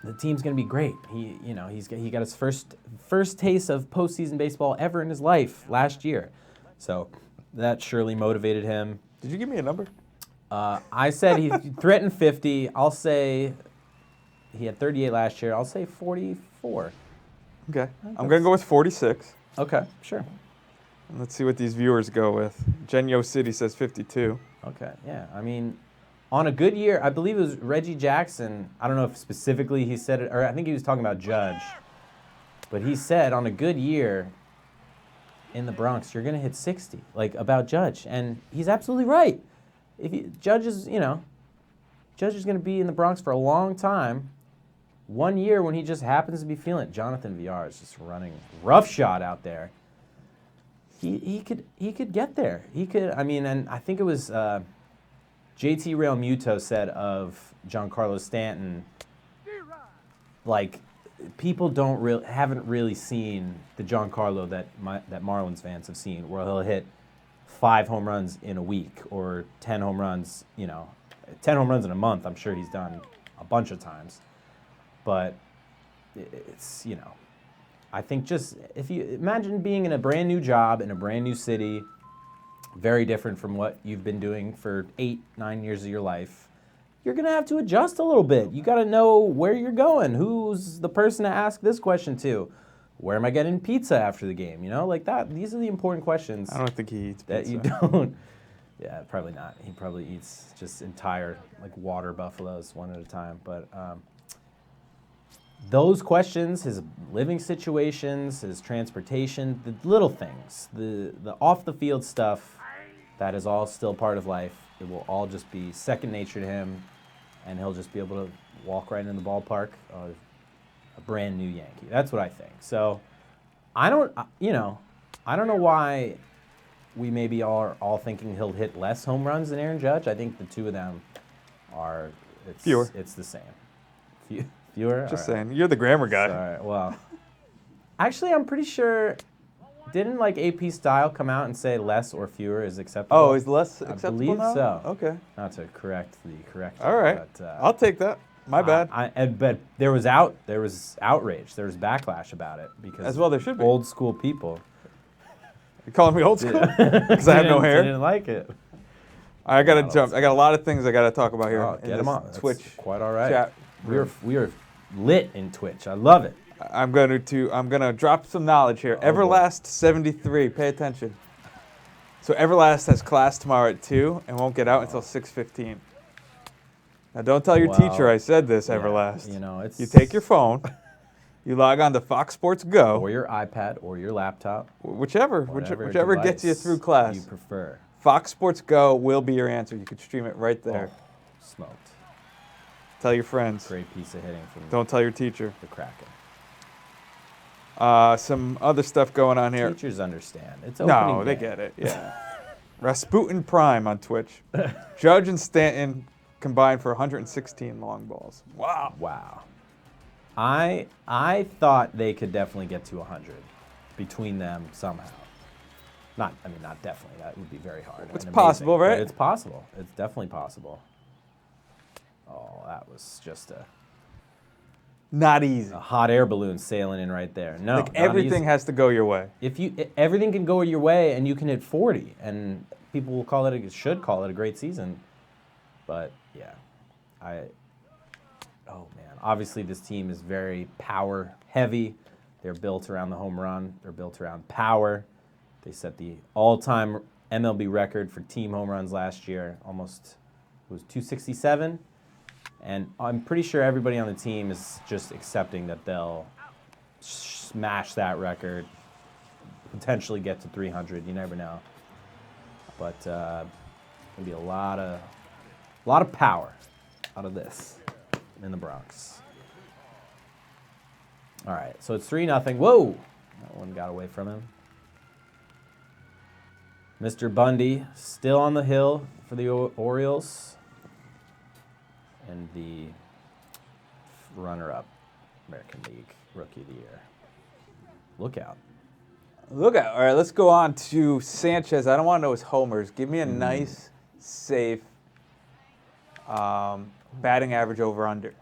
the team's going to be great. He got his first taste of postseason baseball ever in his life last year. So that surely motivated him. Did you give me a number? I said he threatened 50. I'll say he had 38 last year. I'll say 44. Okay. I'm going to go with 46. Okay, sure. And let's see what these viewers go with. Genyo City says 52. Okay, yeah. I mean, on a good year, I believe it was Reggie Jackson. I don't know if specifically he said it, or I think he was talking about Judge. But he said on a good year in the Bronx, you're going to hit 60, like about Judge. And he's absolutely right. Judge is going to be in the Bronx for a long time. One year when he just happens to be feeling it. Jonathan Villar is just running roughshod out there. He could get there. He could. I mean, and I think it was JT Real Muto said of Giancarlo Stanton, like people haven't really seen the Giancarlo that Marlins fans have seen, where he'll hit 5 home runs in a week or 10 home runs. 10 home runs in a month. I'm sure he's done a bunch of times. But it's, I think just if you imagine being in a brand new job in a brand new city, very different from what you've been doing for 8-9 years of your life, you're going to have to adjust a little bit. You got to know where you're going. Who's the person to ask this question to? Where am I getting pizza after the game? Like that. These are the important questions. I don't think he eats that pizza. You don't. Yeah, probably not. He probably eats just entire water buffaloes one at a time. But those questions, his living situations, his transportation, the little things, the off the field stuff, that is all still part of life. It will all just be second nature to him, and he'll just be able to walk right in the ballpark, a brand new Yankee. That's what I think. So I don't know why we maybe are all thinking he'll hit less home runs than Aaron Judge. I think the two of them are fewer. It's the same. Fewer? Just saying. You're the grammar guy. Sorry. Well, actually, I'm pretty sure. Didn't AP Style come out and say less or fewer is acceptable? Oh, is less acceptable I believe now? so. Okay. Not to correct the correction. All right. But, I'll take that. My bad. But there was outrage. There was backlash about it because as well there should be. Old school people. You're calling me old school? Because I have no hair? Didn't like it. I got to jump. I got a lot of things I got to talk about here. Oh, get them on. Twitch. That's quite all right. Chat. We are lit in Twitch. I love it. I'm gonna drop some knowledge here. Everlast 73. Pay attention. So Everlast has class tomorrow at 2 and won't get out until 6:15. Now don't tell your teacher I said this, Everlast. It's you take your phone, you log on to Fox Sports Go, or your iPad, or your laptop, whichever gets you through class. You prefer. Fox Sports Go will be your answer. You could stream it right there. Oh, smoked. Tell your friends. Great piece of hitting from. Don't tell your teacher. The Kraken. Some other stuff going on here. Teachers understand. It's opening No, they day. get it. Yeah. Rasputin Prime on Twitch. Judge and Stanton combined for 116 long balls. Wow. Wow. I thought they could definitely get to 100 between them somehow. Not definitely. That would be very hard. It's possible, right? It's possible. It's definitely possible. Oh, that was just not easy. A hot air balloon sailing in right there. No, everything has to go your way. Everything can go your way, and you can hit 40, and people will should call it a great season. But yeah, obviously this team is very power heavy. They're built around the home run. They're built around power. They set the all-time MLB record for team home runs last year. Almost, it was 267. And I'm pretty sure everybody on the team is just accepting that they'll smash that record, potentially get to 300. You never know. But going to be a lot of power out of this in the Bronx. All right, so it's 3-0. Whoa, that one got away from him. Mr. Bundy still on the hill for the Orioles. And the runner-up American League Rookie of the Year. Look out. All right, let's go on to Sanchez. I don't want to know his homers. Give me a nice, safe batting average over-under.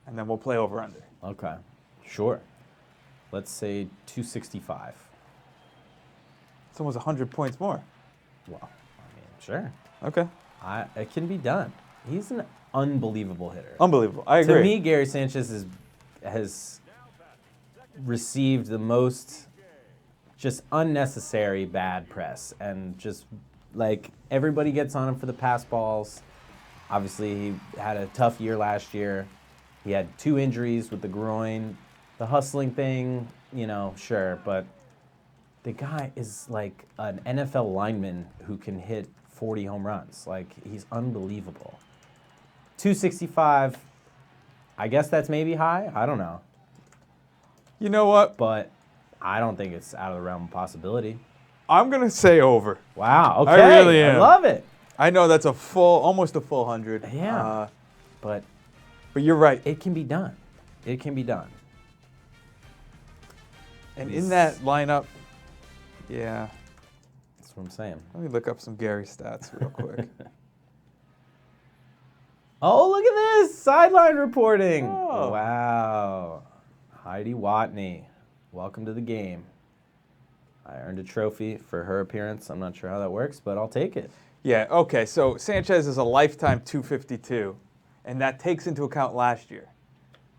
and then we'll play over-under. Okay. Sure. Let's say 265. It's almost 100 points more. Well, I mean, sure. Okay. It can be done. He's an unbelievable hitter. Unbelievable. I agree. To me, Gary Sanchez has received the most just unnecessary bad press, and just like everybody gets on him for the pass balls. Obviously, he had a tough year last year. He had 2 injuries with the groin. The hustling thing, sure, but the guy is like an NFL lineman who can hit 40 home runs. Like, he's unbelievable. 265, I guess that's maybe high. I don't know. You know what? But I don't think it's out of the realm of possibility. I'm going to say over. Wow, okay. I really am. I love it. I know that's almost a full 100. Yeah. But you're right. it can be done. It can be done. And in that lineup, yeah. That's what I'm saying. Let me look up some Gary stats real quick. Oh, look at this. Sideline reporting. Oh. Wow. Heidi Watney, welcome to the game. I earned a trophy for her appearance. I'm not sure how that works, but I'll take it. Yeah, okay. So Sanchez is a lifetime 252, and that takes into account last year.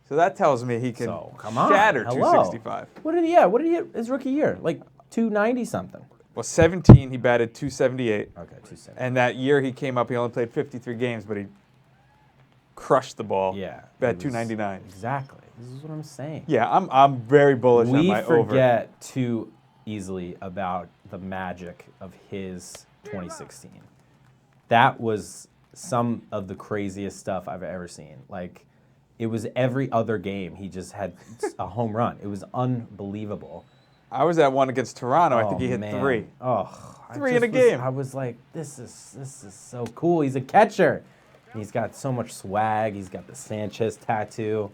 So that tells me he can shatter 265. What did he hit his rookie year? Like 290 something. Well, 17, he batted 278. Okay, 270. And that year he came up, he only played 53 games, but he crushed the ball. Yeah. Batted 299. Exactly. This is what I'm saying. Yeah, I'm very bullish on my over. We forget too easily about the magic of his 2016. That was some of the craziest stuff I've ever seen. Like, it was every other game he just had a home run. It was unbelievable. I was at one against Toronto. I think he hit man. 3. Oh, 3 in a game. I was like, this is so cool. He's a catcher. He's got so much swag. He's got the Sanchez tattoo.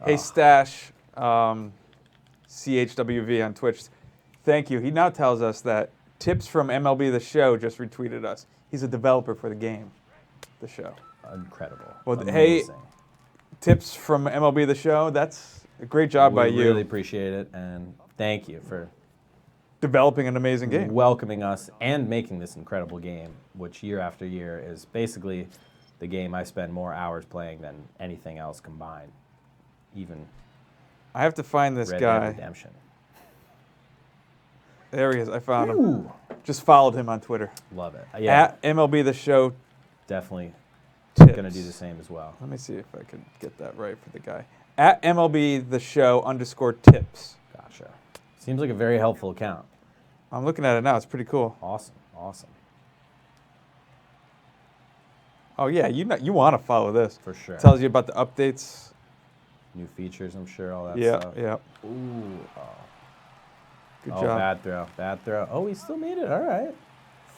Hey, Stash, CHWV on Twitch, thank you. He now tells us that Tips from MLB The Show just retweeted us. He's a developer for the game, The Show. Incredible. Well, amazing. Hey, Tips from MLB The Show, that's a great job by you. We really appreciate it, and thank you for developing an amazing game, welcoming us, and making this incredible game, which year after year is basically the game I spend more hours playing than anything else combined. Even I have to find this Red guy. Dead Redemption. There he is. I found Ooh. him. Just followed him on Twitter. Love it. Yeah. At MLB The Show. Definitely Tips. going to do the same as well. Let me see if I can get that right for the guy. At MLB The Show _tips. Gotcha. Seems like a very helpful account. I'm looking at it now. It's pretty cool. Awesome. Awesome. Oh, yeah. You want to follow this. For sure. It tells you about the updates. New features, I'm sure, all that Yeah, stuff. yeah. Ooh. Oh. Good Oh, job. bad throw. Bad throw. Oh, he still made it. All right.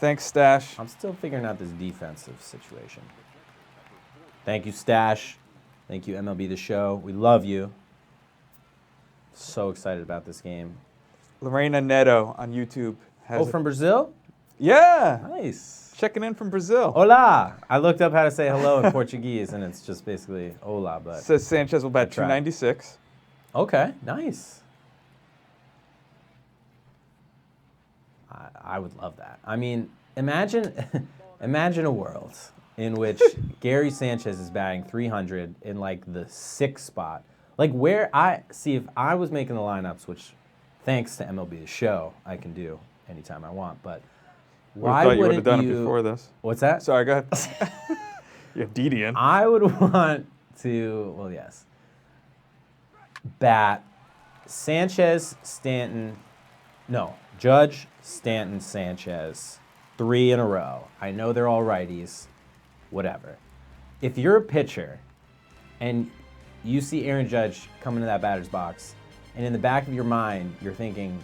Thanks, Stash. I'm still figuring out this defensive situation. Thank you, Stash. Thank you, MLB The Show. We love you. So excited about this game. Lorena Neto on YouTube has From Brazil? Yeah. Nice. Checking in from Brazil. Hola. I looked up how to say hello in Portuguese, and it's just basically hola, but... Says Sanchez will bat I tried. 296. Okay, nice. I would love that. I mean, imagine a world in which Gary Sanchez is batting 300 in like the 6th spot. Like if I was making the lineups, which thanks to MLB The Show, I can do anytime I want, but why thought you would wouldn't have done it before this. What's that? Sorry, go ahead. You're Didion. I would want to, well, yes, bat Sanchez, Stanton, no, Judge, Stanton, Sanchez, 3 in a row. I know they're all righties, whatever. If you're a pitcher and you see Aaron Judge come into that batter's box, and in the back of your mind, you're thinking,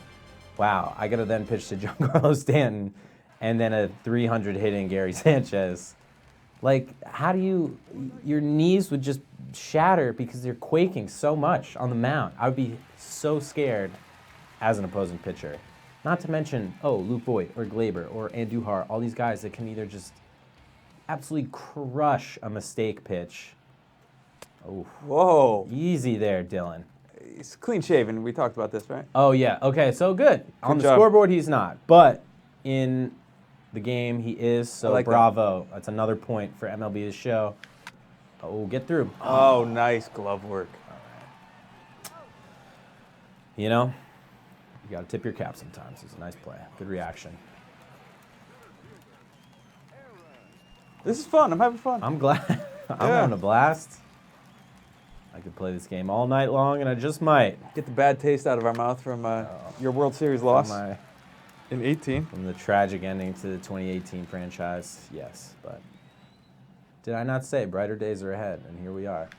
wow, I got to then pitch to Giancarlo Stanton and then a 300 hitting Gary Sanchez. Like, how do your knees would just shatter because they're quaking so much on the mound. I would be so scared as an opposing pitcher. Not to mention, Luke Voigt or Glaber or Andujar, all these guys that can either just absolutely crush a mistake pitch Oh, Whoa. easy there, Dylan. He's clean shaven. We talked about this, right? Oh, yeah. Okay, so good. On the job. scoreboard, he's not. But in the game, he is. So like bravo. That's another point for MLB The Show. Oh, get through. Oh, nice glove work. You know, you got to tip your cap sometimes. It's a nice play. Good reaction. This is fun. I'm having fun. I'm glad. I'm having a blast. I could play this game all night long, and I just might. Get the bad taste out of our mouth from your World Series loss in 18. From the tragic ending to the 2018 franchise, yes. But did I not say brighter days are ahead? And here we are.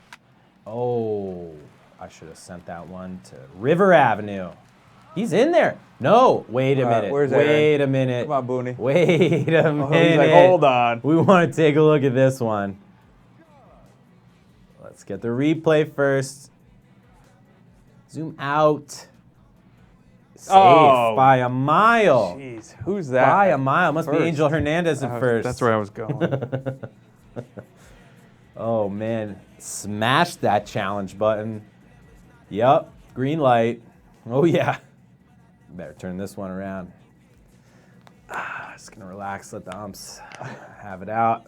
Oh, I should have sent that one to River Avenue. He's in there. No, wait a minute. Wait a minute. Come on, Booney. Wait a minute. He's like, hold on. We want to take a look at this one. Let's get the replay first. Zoom out. Safe by a mile. Jeez, who's that? By a mile. Must be Angel Hernandez at first. That's where I was going. Oh, man. Smash that challenge button. Yup. Green light. Oh, yeah. Better turn this one around. Just going to relax. Let the umps have it out.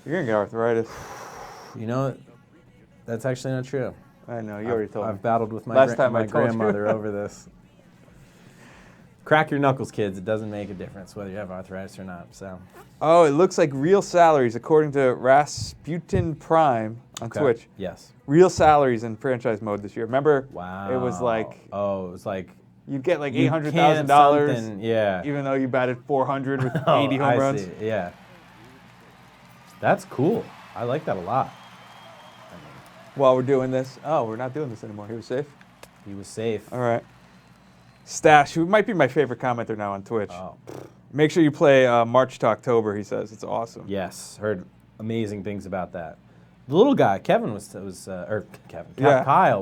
You're going to get arthritis. You know, that's actually not true. I know. You already told me. I've battled with my my grandmother over this. Crack your knuckles, kids. It doesn't make a difference whether you have arthritis or not. So. Oh, it looks like real salaries, according to Rasputin Prime on Twitch. Yes. Real salaries in franchise mode this year. Remember? Wow. It was like. Oh, it was like. You'd get like $800,000. Yeah. Even though you batted 400 with 80 home runs. See. Yeah. That's cool. I like that a lot. While we're doing this. Oh, we're not doing this anymore. He was safe? He was safe. All right. Stash, who might be my favorite commenter now on Twitch. Oh. Make sure you play March to October, he says. It's awesome. Yes. Heard amazing things about that. The little guy, Kyle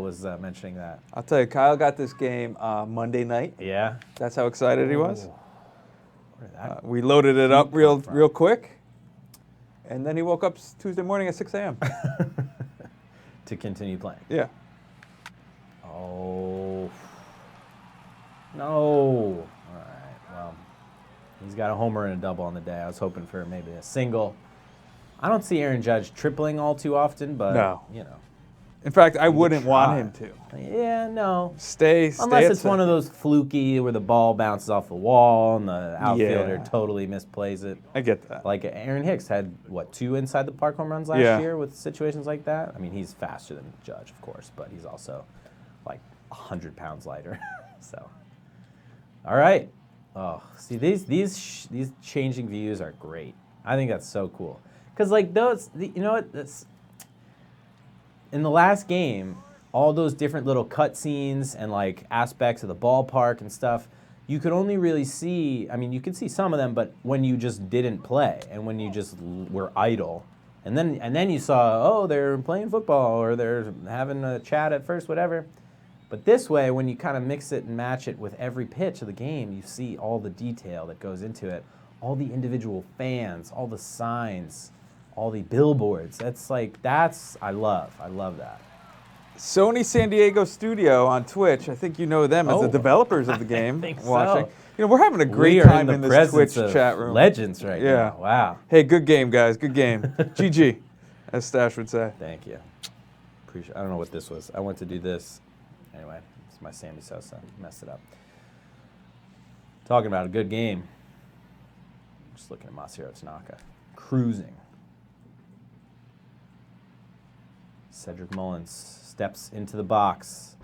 was mentioning that. I'll tell you, Kyle got this game Monday night. Yeah. That's how excited he was. Where did that We loaded it up real quick. And then he woke up Tuesday morning at 6 a.m. to continue playing. Yeah. Oh. No. All right. Well, he's got a homer and a double on the day. I was hoping for maybe a single. I don't see Aaron Judge tripling all too often, but, you know. In fact, I wouldn't want him to. Yeah, no. Stay Unless it's one of those fluky where the ball bounces off the wall and the outfielder totally misplays it. I get that. Like Aaron Hicks had, 2 inside the park home runs last year with situations like that? I mean, he's faster than Judge, of course, but he's also like 100 pounds lighter. So, all right. Oh, see, these changing views are great. I think that's so cool. Because, like, you know what? In the last game, all those different little cutscenes and like aspects of the ballpark and stuff, you could only really see, I mean, you could see some of them, but when you just didn't play and when you just were idle. And then you saw, oh, they're playing football or they're having a chat at first, whatever. But this way, when you kind of mix it and match it with every pitch of the game, you see all the detail that goes into it, all the individual fans, all the signs, all the billboards. I love that. Sony San Diego Studio on Twitch. I think you know them as the developers of the game. I think watching. So. You know, we're having a great time in this Twitch chat room. Legends right now. Wow. Hey, good game, guys. Good game. GG, as Stash would say. Thank you. Appreciate. I don't know what this was. I went to do this. Anyway, it's my Sammy Sosa. Messed it up. Talking about a good game. Just looking at Masahiro Tanaka. Cruising. Cedric Mullins steps into the box.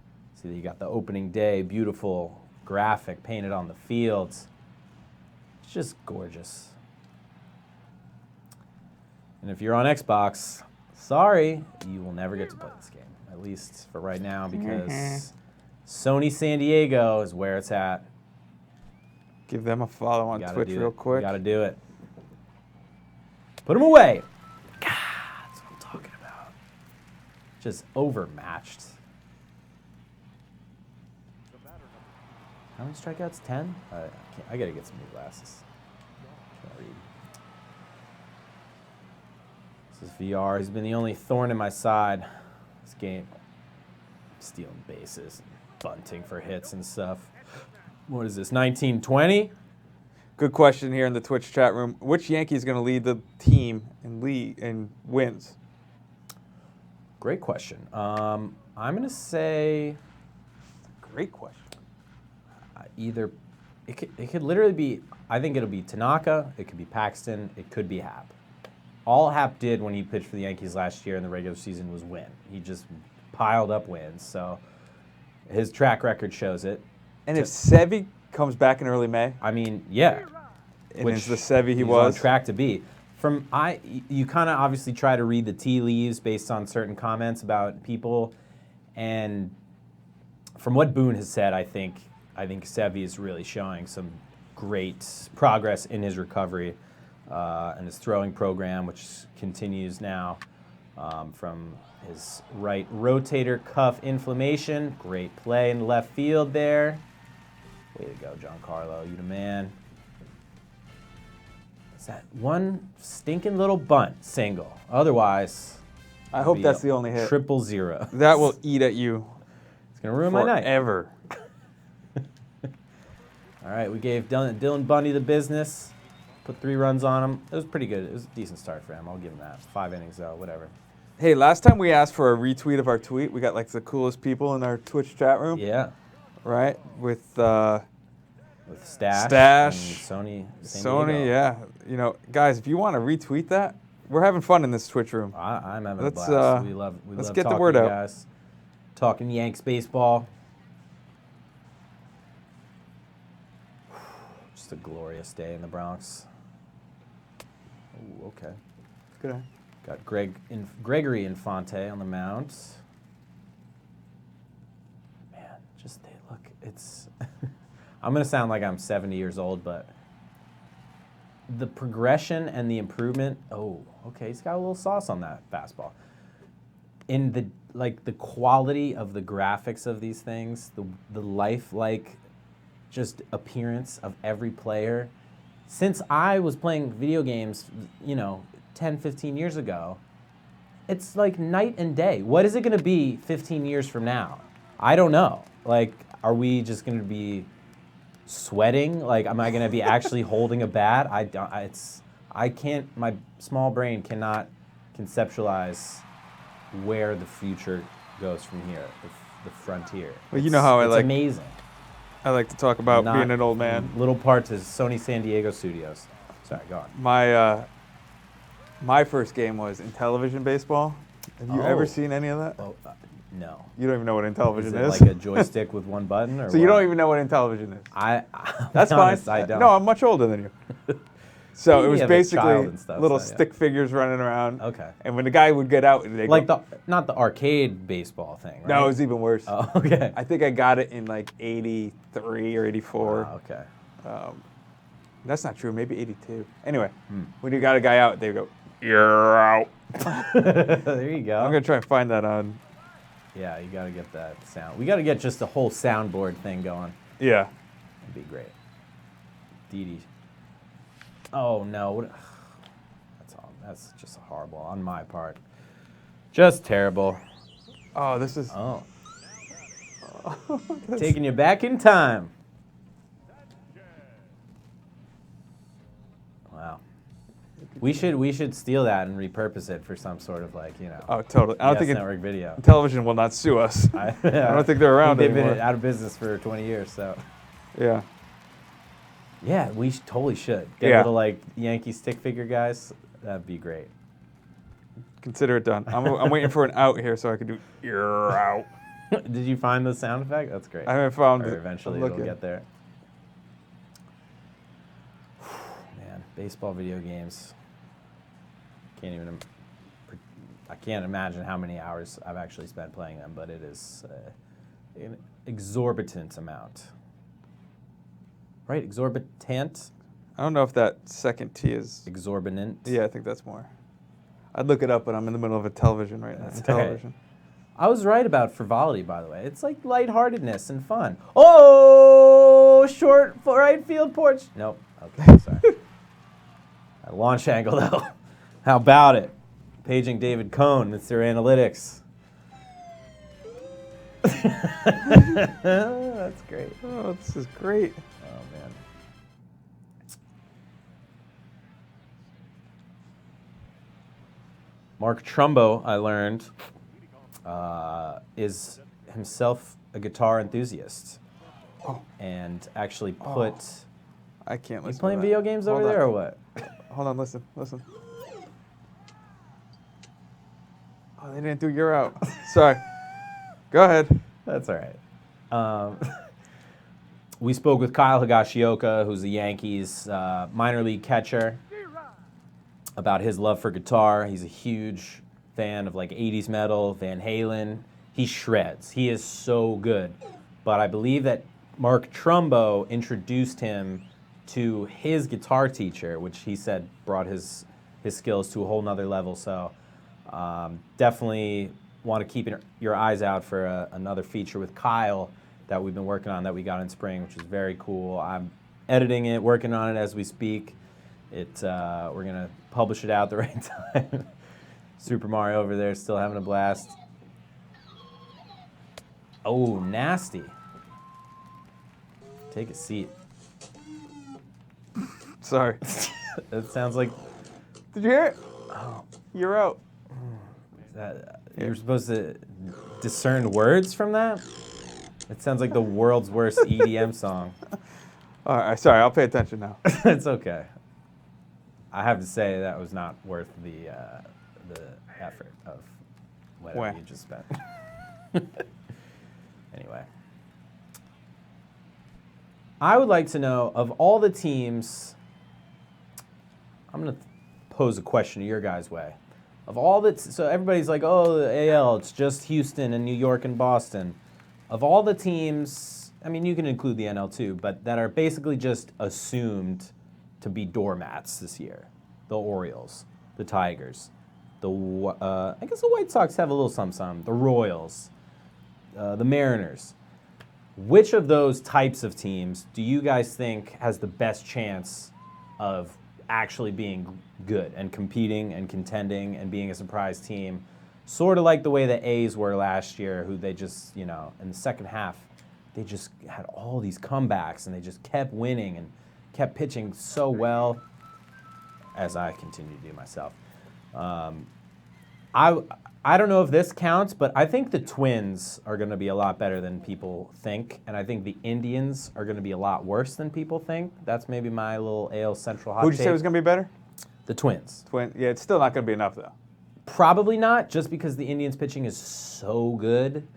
See that you got the opening day, beautiful graphic painted on the fields. It's just gorgeous. And if you're on Xbox, sorry, you will never get to play this game. At least for right now, because Sony San Diego is where it's at. Give them a follow on Twitch real quick. Got to do it. Put them away. God, that's what I'm talking about. Just overmatched. How many strikeouts? 10? I got to get some new glasses. Can't read. This is VR. He's been the only thorn in my side this game. Stealing bases, bunting for hits and stuff. What is this, 1920? Good question here in the Twitch chat room. Which Yankee is going to lead the team in wins? Great question. I'm going to say... Great question. Either... It could literally be... I think it'll be Tanaka, it could be Paxton, it could be Happ. All Happ did when he pitched for the Yankees last year in the regular season was win. He just piled up wins, so his track record shows it. And if Sevy comes back in early May? I mean, yeah. And it's the Sevy he on was? track to be. You kind of obviously try to read the tea leaves based on certain comments about people, and from what Boone has said, I think Sevy is really showing some great progress in his recovery and his throwing program, which continues now from his right rotator cuff inflammation. Great play in left field there. Way to go, Giancarlo. You the man. Is that one stinking little bunt single? Otherwise, I hope that's the only hit. 0-0. That will eat at you. It's going to ruin my night. Forever. All right, we gave Dylan Bundy the business. Put 3 runs on him. It was pretty good. It was a decent start for him. I'll give him that. 5 innings, though. Whatever. Hey, last time we asked for a retweet of our tweet, we got like the coolest people in our Twitch chat room. Yeah. Right? With Stash. And Sony, yeah. You know, guys, if you want to retweet that, we're having fun in this Twitch room. I'm having a blast. We love get talking the word to you out. guys. Talking Yanks baseball. Just a glorious day in the Bronx. Ooh, okay. Good. Got Gregory Infante on the mound. Man, just they look. It's. I'm gonna sound like I'm 70 years old, but the progression and the improvement. Oh, okay. He's got a little sauce on that fastball. In the quality of the graphics of these things, the lifelike just appearance of every player. Since I was playing video games, 10, 15 years ago, it's like night and day. What is it going to be 15 years from now? I don't know. Like, are we just going to be sweating? Like, am I going to be actually holding a bat? I can't, my small brain cannot conceptualize where the future goes from here, the frontier. Well, you know how it's amazing. I like to talk about being an old man. Little parts of Sony San Diego Studios. Sorry, go on. My first game was Intellivision baseball. Have you ever seen any of that? Oh, no. You don't even know what Intellivision is? Is it like a joystick with one button? Or so you don't even know what Intellivision is? That's fine. I don't. No, I'm much older than you. So it was basically stuff, little stick figures running around. Okay. And when the guy would get out, they not the arcade baseball thing, right? No, it was even worse. Oh, okay. I think I got it in like 83 or 84. Oh, okay. That's not true. Maybe 82. Anyway, when you got a guy out, they go, "You're out." There you go. I'm gonna try and find that on. Yeah, you gotta get that sound. We gotta get just a whole soundboard thing going. Yeah. That'd be great. Didi. Oh no! That's just horrible on my part. Just terrible. Oh, this is. Oh. Taking you back in time. Wow. We should steal that and repurpose it for some sort of Oh, totally. I don't think network video. Television will not sue us. I don't think they're around They've anymore. been out of business for 20 years, so. Yeah. Yeah, we totally should. Get little Yankee stick figure guys. That'd be great. Consider it done. I'm waiting for an out here so I can do "you're out." Did you find the sound effect? That's great. I haven't found it. Eventually it'll get there. Man, baseball video games. I can't imagine how many hours I've actually spent playing them, but it is an exorbitant amount. Right, exorbitant. I don't know if that second T is exorbitant. Yeah, I think that's more. I'd look it up, but I'm in the middle of a television right now. Television. I was right about frivolity, by the way. It's like lightheartedness and fun. Oh, short right field porch. Nope. Okay, sorry. A launch angle though. How about it? Paging David Cohn, Mr. Analytics. That's great. Oh, this is great. Oh, man. Mark Trumbo, I learned, is himself a guitar enthusiast. Oh. And actually put... I can't listen You playing to that. video games over there or what? Hold on, listen. Oh, they didn't do You're Out. Sorry. Go ahead. That's all right. We spoke with Kyle Higashioka, who's a Yankees minor league catcher, about his love for guitar. He's a huge fan of like 80s metal, Van Halen. He shreds. He is so good. But I believe that Mark Trumbo introduced him to his guitar teacher, which he said brought his skills to a whole nother level. So definitely want to keep your eyes out for another feature with Kyle that we've been working on that we got in spring, which is very cool. I'm editing it, working on it as we speak. We're going to publish it out the right time. Super Mario over there still having a blast. Oh, nasty. Take a seat. Sorry. That sounds like... Did you hear it? Oh. You're Out. You're supposed to discern words from that? It sounds like the world's worst EDM song. All right, sorry, I'll pay attention now. It's okay. I have to say that was not worth the effort of whatever you just spent. Anyway. I would like to know, of all the teams, I'm going to pose a question to your guys' way. Of all the, so everybody's like, oh, the AL, it's just Houston and New York and Boston. Of all the teams, I mean, you can include the NL too, but that are basically just assumed to be doormats this year. The Orioles, the Tigers, I guess the White Sox have a little some, the Royals, the Mariners. Which of those types of teams do you guys think has the best chance of actually being good and competing and contending and being a surprise team? Sort of like the way the A's were last year, who they just, in the second half, they just had all these comebacks and they just kept winning and kept pitching so well, as I continue to do myself. I don't know if this counts, but I think the Twins are going to be a lot better than people think, and I think the Indians are going to be a lot worse than people think. That's maybe my little AL Central hot take. Who'd you say was going to be better? The Twins. Yeah, it's still not going to be enough, though. Probably not, just because the Indians' pitching is so good.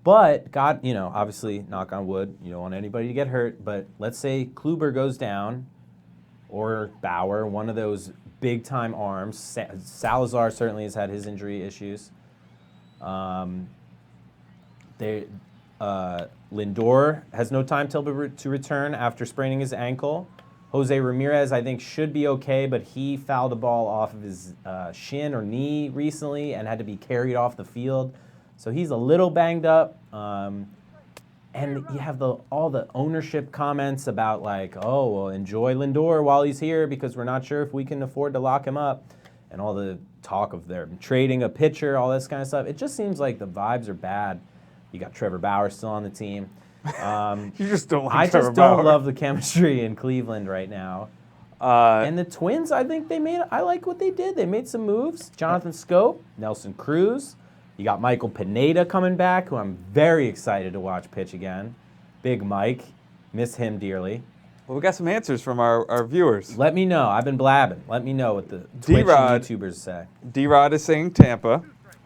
But, God, obviously, knock on wood, you don't want anybody to get hurt, but let's say Kluber goes down, or Bauer, one of those big-time arms. Salazar certainly has had his injury issues. Lindor has no timetable to return after spraining his ankle. Jose Ramirez, I think, should be okay, but he fouled a ball off of his shin or knee recently and had to be carried off the field. So he's a little banged up. And you have all the ownership comments about like, oh, well, enjoy Lindor while he's here because we're not sure if we can afford to lock him up. And all the talk of them trading a pitcher, all this kind of stuff. It just seems like the vibes are bad. You got Trevor Bauer still on the team. You just don't like I Trevor just Bauer. don't love the chemistry in Cleveland right now. And the Twins, I think I like what they did. They made some moves. Jonathan Scope, Nelson Cruz. You got Michael Pineda coming back, who I'm very excited to watch pitch again. Big Mike. Miss him dearly. Well, we got some answers from our viewers. Let me know. I've been blabbing. Let me know what the Twitch and YouTubers say. D-Rod is saying Tampa.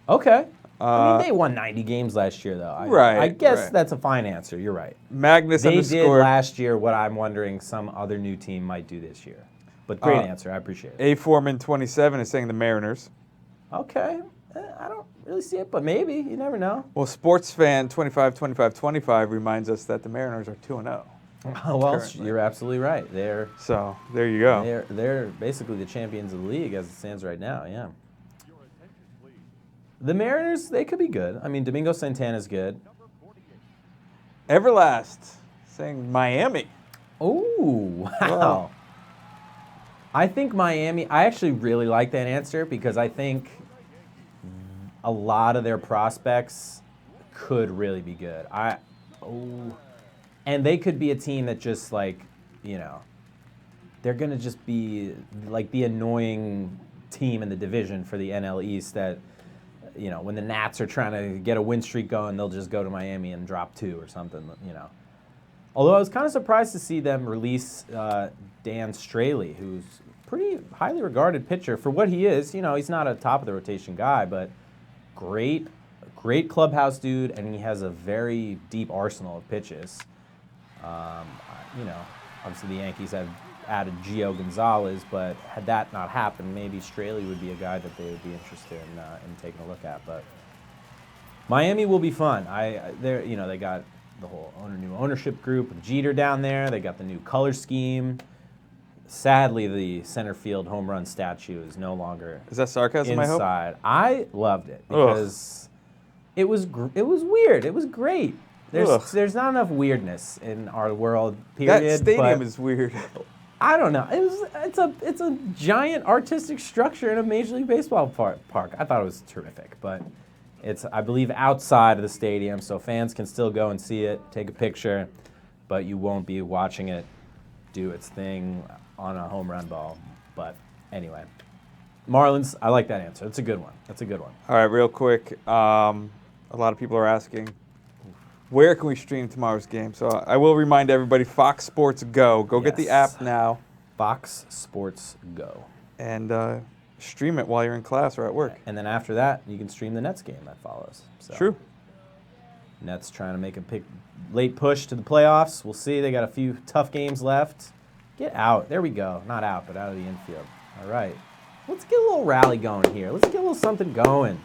Okay. I mean, they won 90 games last year, though. I guess that's a fine answer. You're right. Magnus They did last year what I'm wondering some other new team might do this year. But great answer. I appreciate it. A Foreman 27 is saying the Mariners. Okay. I don't really see it, but maybe. You never know. Well, Sports Fan 25 reminds us that the Mariners are 2-0. Well, you're absolutely right. So there you go. They're basically the champions of the league as it stands right now. Yeah. The Mariners, they could be good. I mean, Domingo Santana's good. Everlast saying Miami. Oh, wow. I think Miami, I actually really like that answer because I think a lot of their prospects could really be good. And they could be a team that just like, they're going to just be like the annoying team in the division for the NL East that, when the Nats are trying to get a win streak going, they'll just go to Miami and drop 2 or something, Although I was kind of surprised to see them release Dan Straley, who's a pretty highly regarded pitcher for what he is. He's not a top of the rotation guy, but great clubhouse dude, and he has a very deep arsenal of pitches. Obviously the Yankees have added Gio Gonzalez, but had that not happened, maybe Straley would be a guy that they would be interested in taking a look at. But Miami will be fun. They got the whole new ownership group with Jeter down there. They got the new color scheme. Sadly, the center field home run statue is no longer Is that sarcasm, I hope? inside. I loved it because it was weird. It was great. There's not enough weirdness in our world, period. That stadium is weird. I don't know. It's a giant artistic structure in a Major League Baseball park. I thought it was terrific, but it's, I believe, outside of the stadium, so fans can still go and see it, take a picture, but you won't be watching it do its thing on a home run ball. But anyway, Marlins, I like that answer. It's a good one. All right, real quick. A lot of people are asking, where can we stream tomorrow's game? So I will remind everybody, Fox Sports Go. Go get the app now. Fox Sports Go. And stream it while you're in class or at work. And then after that, you can stream the Nets game that follows. So, True. Nets trying to make a late push to the playoffs. We'll see. They got a few tough games left. Get out. There we go. Not out, but out of the infield. All right. Let's get a little rally going here. Let's get a little something going.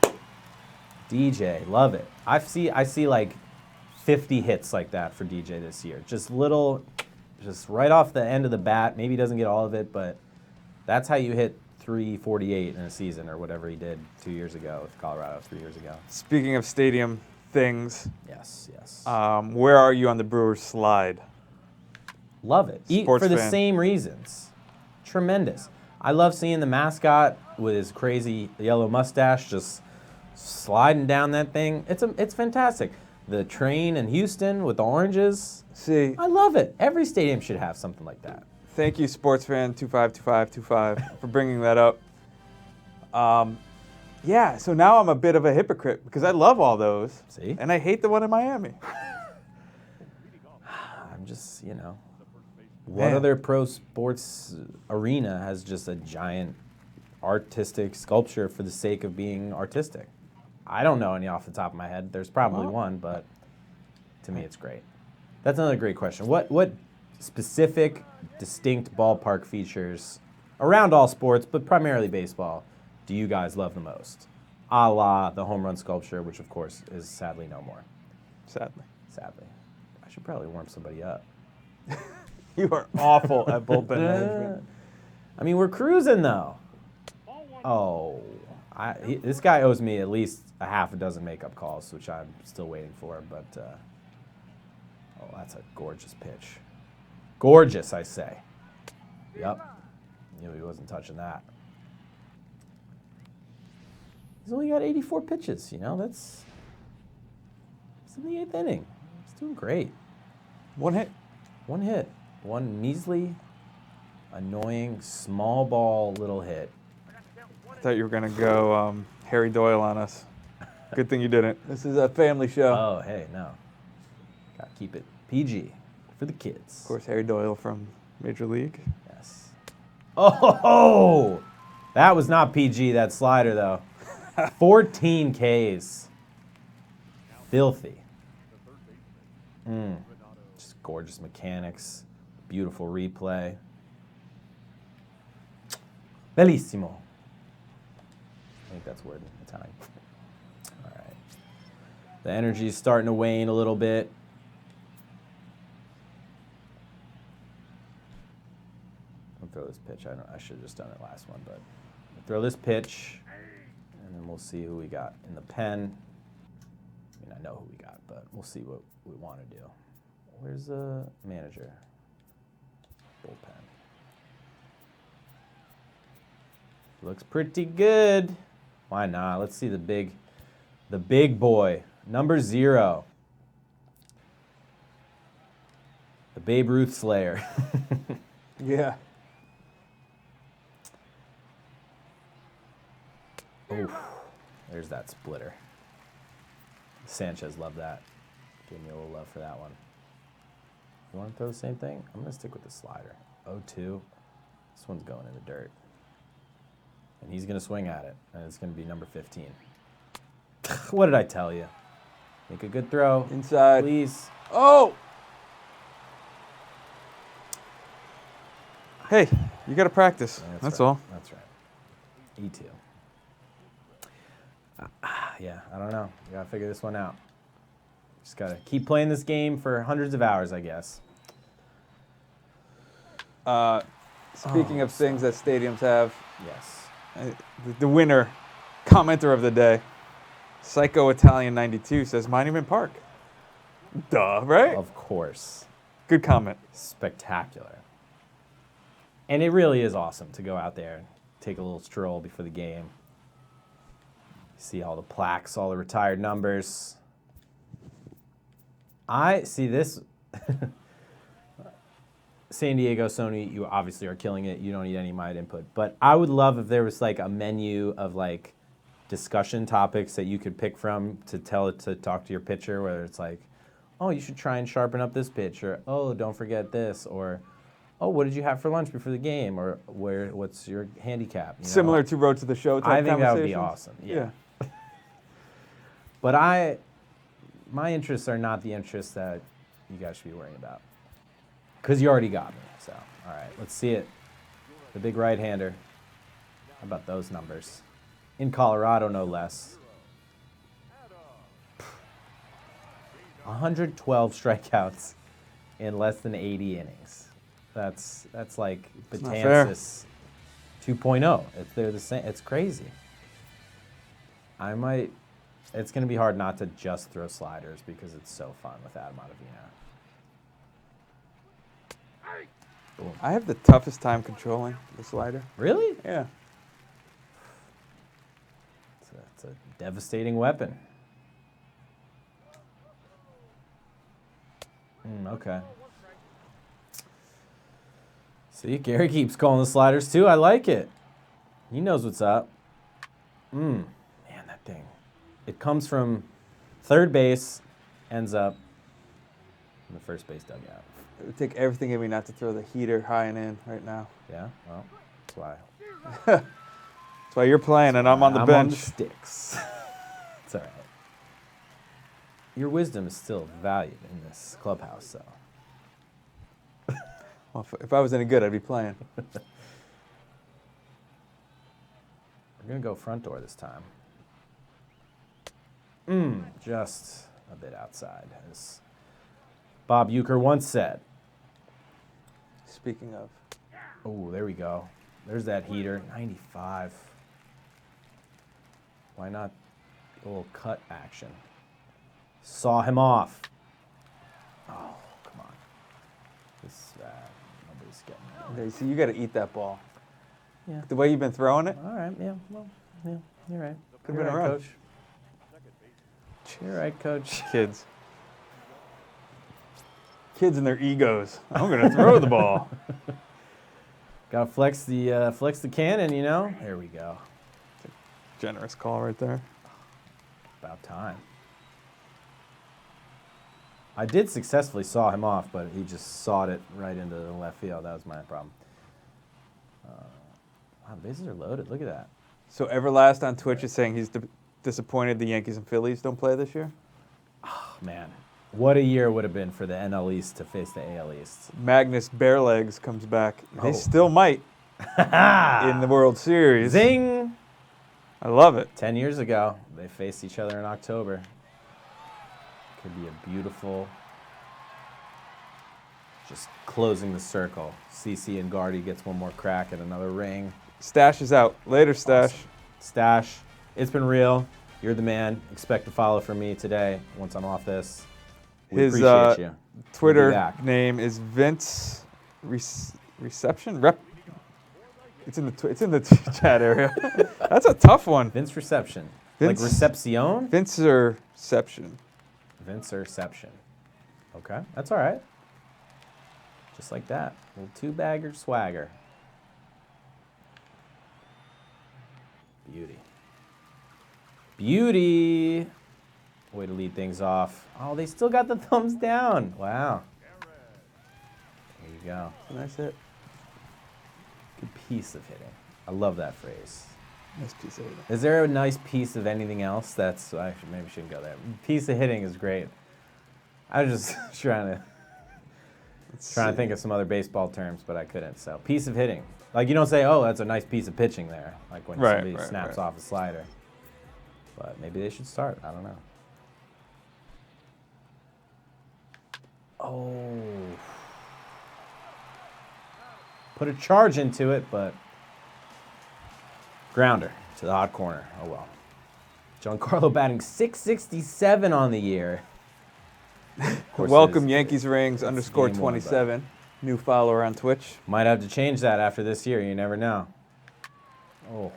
DJ, love it. I see like 50 hits like that for DJ this year. Just right off the end of the bat. Maybe he doesn't get all of it, but that's how you hit 348 in a season or whatever he did 2 years ago with Colorado, 3 years ago. Speaking of stadium things. Yes. Where are you on the Brewers slide? Love it. Sports for the fan. same reasons. Tremendous. I love seeing the mascot with his crazy yellow mustache just sliding down that thing. It's fantastic. The train in Houston with the oranges. See, I love it. Every stadium should have something like that. Thank you, sportsfan252525, for bringing that up. Yeah, so now I'm a bit of a hypocrite because I love all those. See? And I hate the one in Miami. I'm just, what other pro sports arena has just a giant artistic sculpture for the sake of being artistic? I don't know any off the top of my head. There's probably one, but to me it's great. That's another great question. What specific, distinct ballpark features around all sports, but primarily baseball, do you guys love the most? A la the home run sculpture, which of course is sadly no more. Sadly. I should probably warm somebody up. You are awful at bullpen management. I mean, we're cruising though. Oh, this guy owes me at least a half a dozen makeup calls, which I'm still waiting for. But that's a gorgeous pitch. Gorgeous, I say. Yep. Knew he wasn't touching that. He's only got 84 pitches. That's in the 8th inning. He's doing great. One hit. One measly, annoying, small ball little hit. I thought you were going to go Harry Doyle on us. Good thing you didn't. This is a family show. Oh, hey, no. Got to keep it PG for the kids. Of course, Harry Doyle from Major League. Yes. Oh, that was not PG, that slider, though. 14 Ks. Filthy. Just gorgeous mechanics. Beautiful replay. Bellissimo. I think that's a word in Italian. All right. The energy is starting to wane a little bit. I'll throw this pitch. I should have just done it last one, but I'll throw this pitch, and then we'll see who we got in the pen. I mean, I know who we got, but we'll see what we want to do. Where's the manager? Bullpen. Looks pretty good. Why not? Let's see the big boy. Number 0. The Babe Ruth Slayer. Yeah. Oof. There's that splitter. Sanchez loved that. Gave me a little love for that one. You want to throw the same thing? I'm going to stick with the slider. 0-2. This one's going in the dirt. And he's going to swing at it. And it's going to be number 15. What did I tell you? Make a good throw. Inside. Please. Oh! Hey, you got to practice. Yeah, that's right. all. That's right. E2. Yeah, I don't know. You got to figure this one out. Just got to keep playing this game for hundreds of hours, I guess. Speaking of things that stadiums have, Yes. the winner, commenter of the day, Psycho Italian 92 says Monument Park. Duh, right? Of course. Good comment. Spectacular. And it really is awesome to go out there and take a little stroll before the game. See all the plaques, all the retired numbers. I see this. San Diego, Sony, you obviously are killing it. You don't need any of my input. But I would love if there was like a menu of like discussion topics that you could pick from to talk to your pitcher, whether it's like, oh, you should try and sharpen up this pitch, or oh, don't forget this, or oh, what did you have for lunch before the game, or what's your handicap? You know? Similar to Road to the Show type I think that would be conversations. awesome. Yeah. But my interests are not the interests that you guys should be worrying about. Because you already got me. So, all right, let's see it. The big right-hander. How about those numbers? In Colorado, no less. 112 strikeouts in less than 80 innings. That's like Betances 2.0. They're the same. It's crazy. It's going to be hard not to just throw sliders because it's so fun with Adam Ottavino. Boom. I have the toughest time controlling the slider. Really? Yeah. It's a devastating weapon. Okay. See, Gary keeps calling the sliders too. I like it. He knows what's up. Man, that thing. It comes from third base, ends up in the first base dugout. It would take everything in me not to throw the heater high and in right now. Yeah, well, that's why. That's why you're playing and I'm on the bench. I'm on the sticks. It's all right. Your wisdom is still valued in this clubhouse, so. Well, if I was any good, I'd be playing. We're going to go front door this time. Just a bit outside, as Bob Uecker once said. Speaking of. Oh, there we go. There's that heater. 95. Why not a little cut action? Saw him off. Oh, come on. This nobody's getting it. Okay, so you got to eat that ball. Yeah. The way you've been throwing it. All right. Yeah. Well. Yeah. You're right. Could You're have been right, a run. Coach. You're right, Coach. Kids. Kids and their egos. I'm going to throw the ball. Got to flex the cannon, you know. There we go. Generous call right there. About time. I did successfully saw him off, but he just sawed it right into the left field. That was my problem. Wow, the bases are loaded. Look at that. So Everlast on Twitch is saying he's disappointed the Yankees and Phillies don't play this year. Oh, man. What a year it would have been for the NL East to face the AL East. Magnus Barelegs comes back. Oh. They still might in the World Series. Zing! I love it. 10 years ago, they faced each other in October. Could be a beautiful, just closing the circle. CC and Gardy gets one more crack at another ring. Stash is out. Later, Stash. Awesome. Stash, it's been real. You're the man. Expect to follow from me today once I'm off this. We His appreciate you. Twitter back. name is Vince Reception. It's in the chat area. That's a tough one. Vince Reception. Like Recepcion? Vince-erception. Vince-erception. Okay, that's all right. Just like that. A little two-bagger swagger. Beauty. Beauty. Way to lead things off. Oh, they still got the thumbs down. Wow. There you go. Nice hit. Good piece of hitting. I love that phrase. Nice piece of hitting. Is there a nice piece of anything else? That's actually maybe we shouldn't go there. Piece of hitting is great. I was just trying to think of some other baseball terms, but I couldn't. So piece of hitting. Like you don't say, oh, that's a nice piece of pitching there. Like when somebody snaps off a slider. But maybe they should start. I don't know. Oh. Put a charge into it, but grounder to the hot corner. Oh, well. Giancarlo batting .667 on the year. Welcome Yankees Rings _27. New follower on Twitch. Might have to change that after this year. You never know. Oh.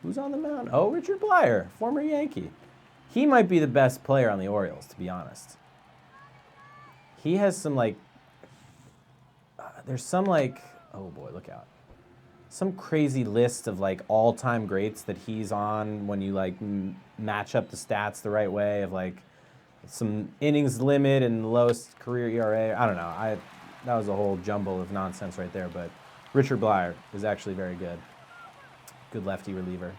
Who's on the mound? Oh, Richard Blyer, former Yankee. He might be the best player on the Orioles, to be honest. He has some, like, there's some, like, oh boy, look out. Some crazy list of, like, all-time greats that he's on when you, like, match up the stats the right way of, like, some innings limit and lowest career ERA. I don't know. That was a whole jumble of nonsense right there, but Richard Blyer is actually very good. Good lefty reliever.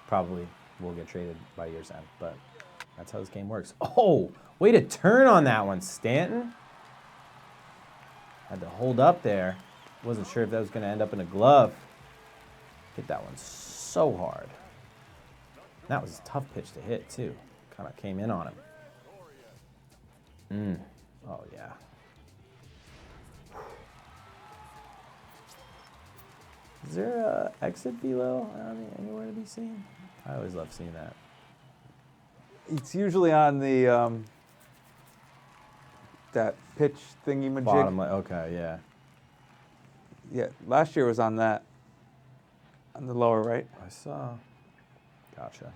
Probably will get traded by year's end, but that's how this game works. Oh, way to turn on that one, Stanton. Had to hold up there. Wasn't sure if that was going to end up in a glove. Hit that one so hard. That was a tough pitch to hit, too. Kind of came in on him. Oh, yeah. Is there a exit below anywhere to be seen? I always love seeing that. It's usually on the that pitch thingy-majig. Bottom, okay, yeah. Yeah, last year was on that, on the lower right. I saw. Gotcha.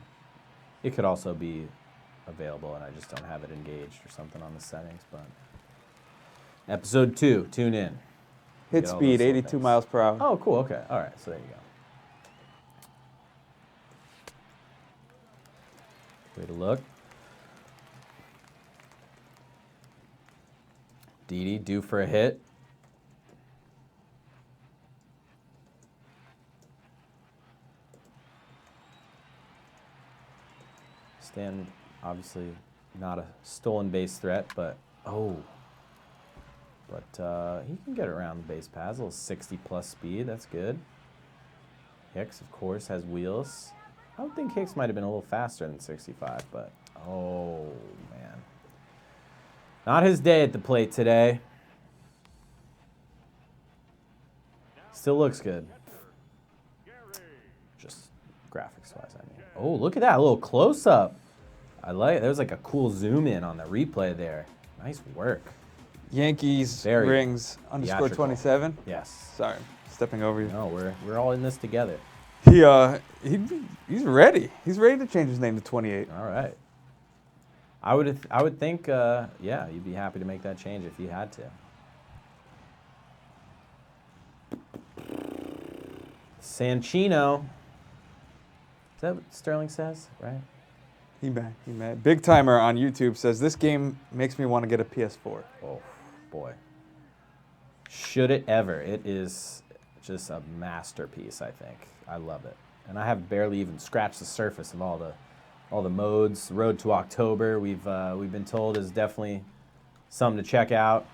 It could also be available, and I just don't have it engaged or something on the settings. But episode 2, tune in. Hit speed, 82 miles per hour. Oh, cool. Okay. All right. So there you go. Way to look. Didi due for a hit. Stan, obviously not a stolen base threat, but he can get around the base paths. A little 60-plus speed. That's good. Hicks, of course, has wheels. I would think Hicks might have been a little faster than 65, but oh, man. Not his day at the plate today. Still looks good. Just graphics-wise, I mean. Oh, look at that. A little close-up. I like it. There was like a cool zoom in on the replay there. Nice work. Yankees Very Rings _27. Yes. Sorry, stepping over you. No, we're all in this together. He's ready. He's ready to change his name to 28. All right. I would think, yeah, you'd be happy to make that change if you had to. Sanchino. Is that what Sterling says, right? He mad. Big Timer on YouTube says, this game makes me want to get a PS4. Oh, boy. Should it ever. It is just a masterpiece, I think. I love it. And I have barely even scratched the surface of all the modes. Road to October, we've been told, is definitely something to check out.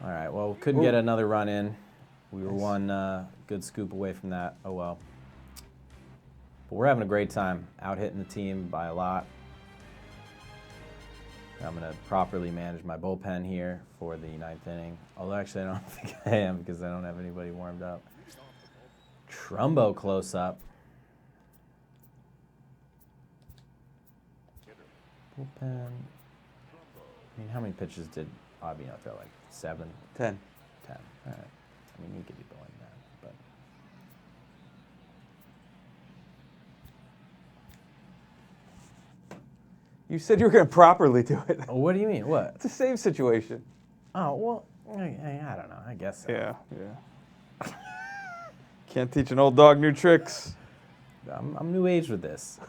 All right, well, couldn't get another run in. We were one good scoop away from that. Oh, well. But we're having a great time out hitting the team by a lot. I'm going to properly manage my bullpen here for the 9th inning. Although, actually, I don't think I am because I don't have anybody warmed up. Trumbo close-up. Bullpen. I mean, how many pitches did Avino throw? Like 7? 10. 10. All right. I mean, he could be more than that, but. You said you were going to properly do it. Oh, what do you mean? What? It's a save situation. Oh, well, I don't know. I guess so. Yeah. Can't teach an old dog new tricks. I'm new age with this.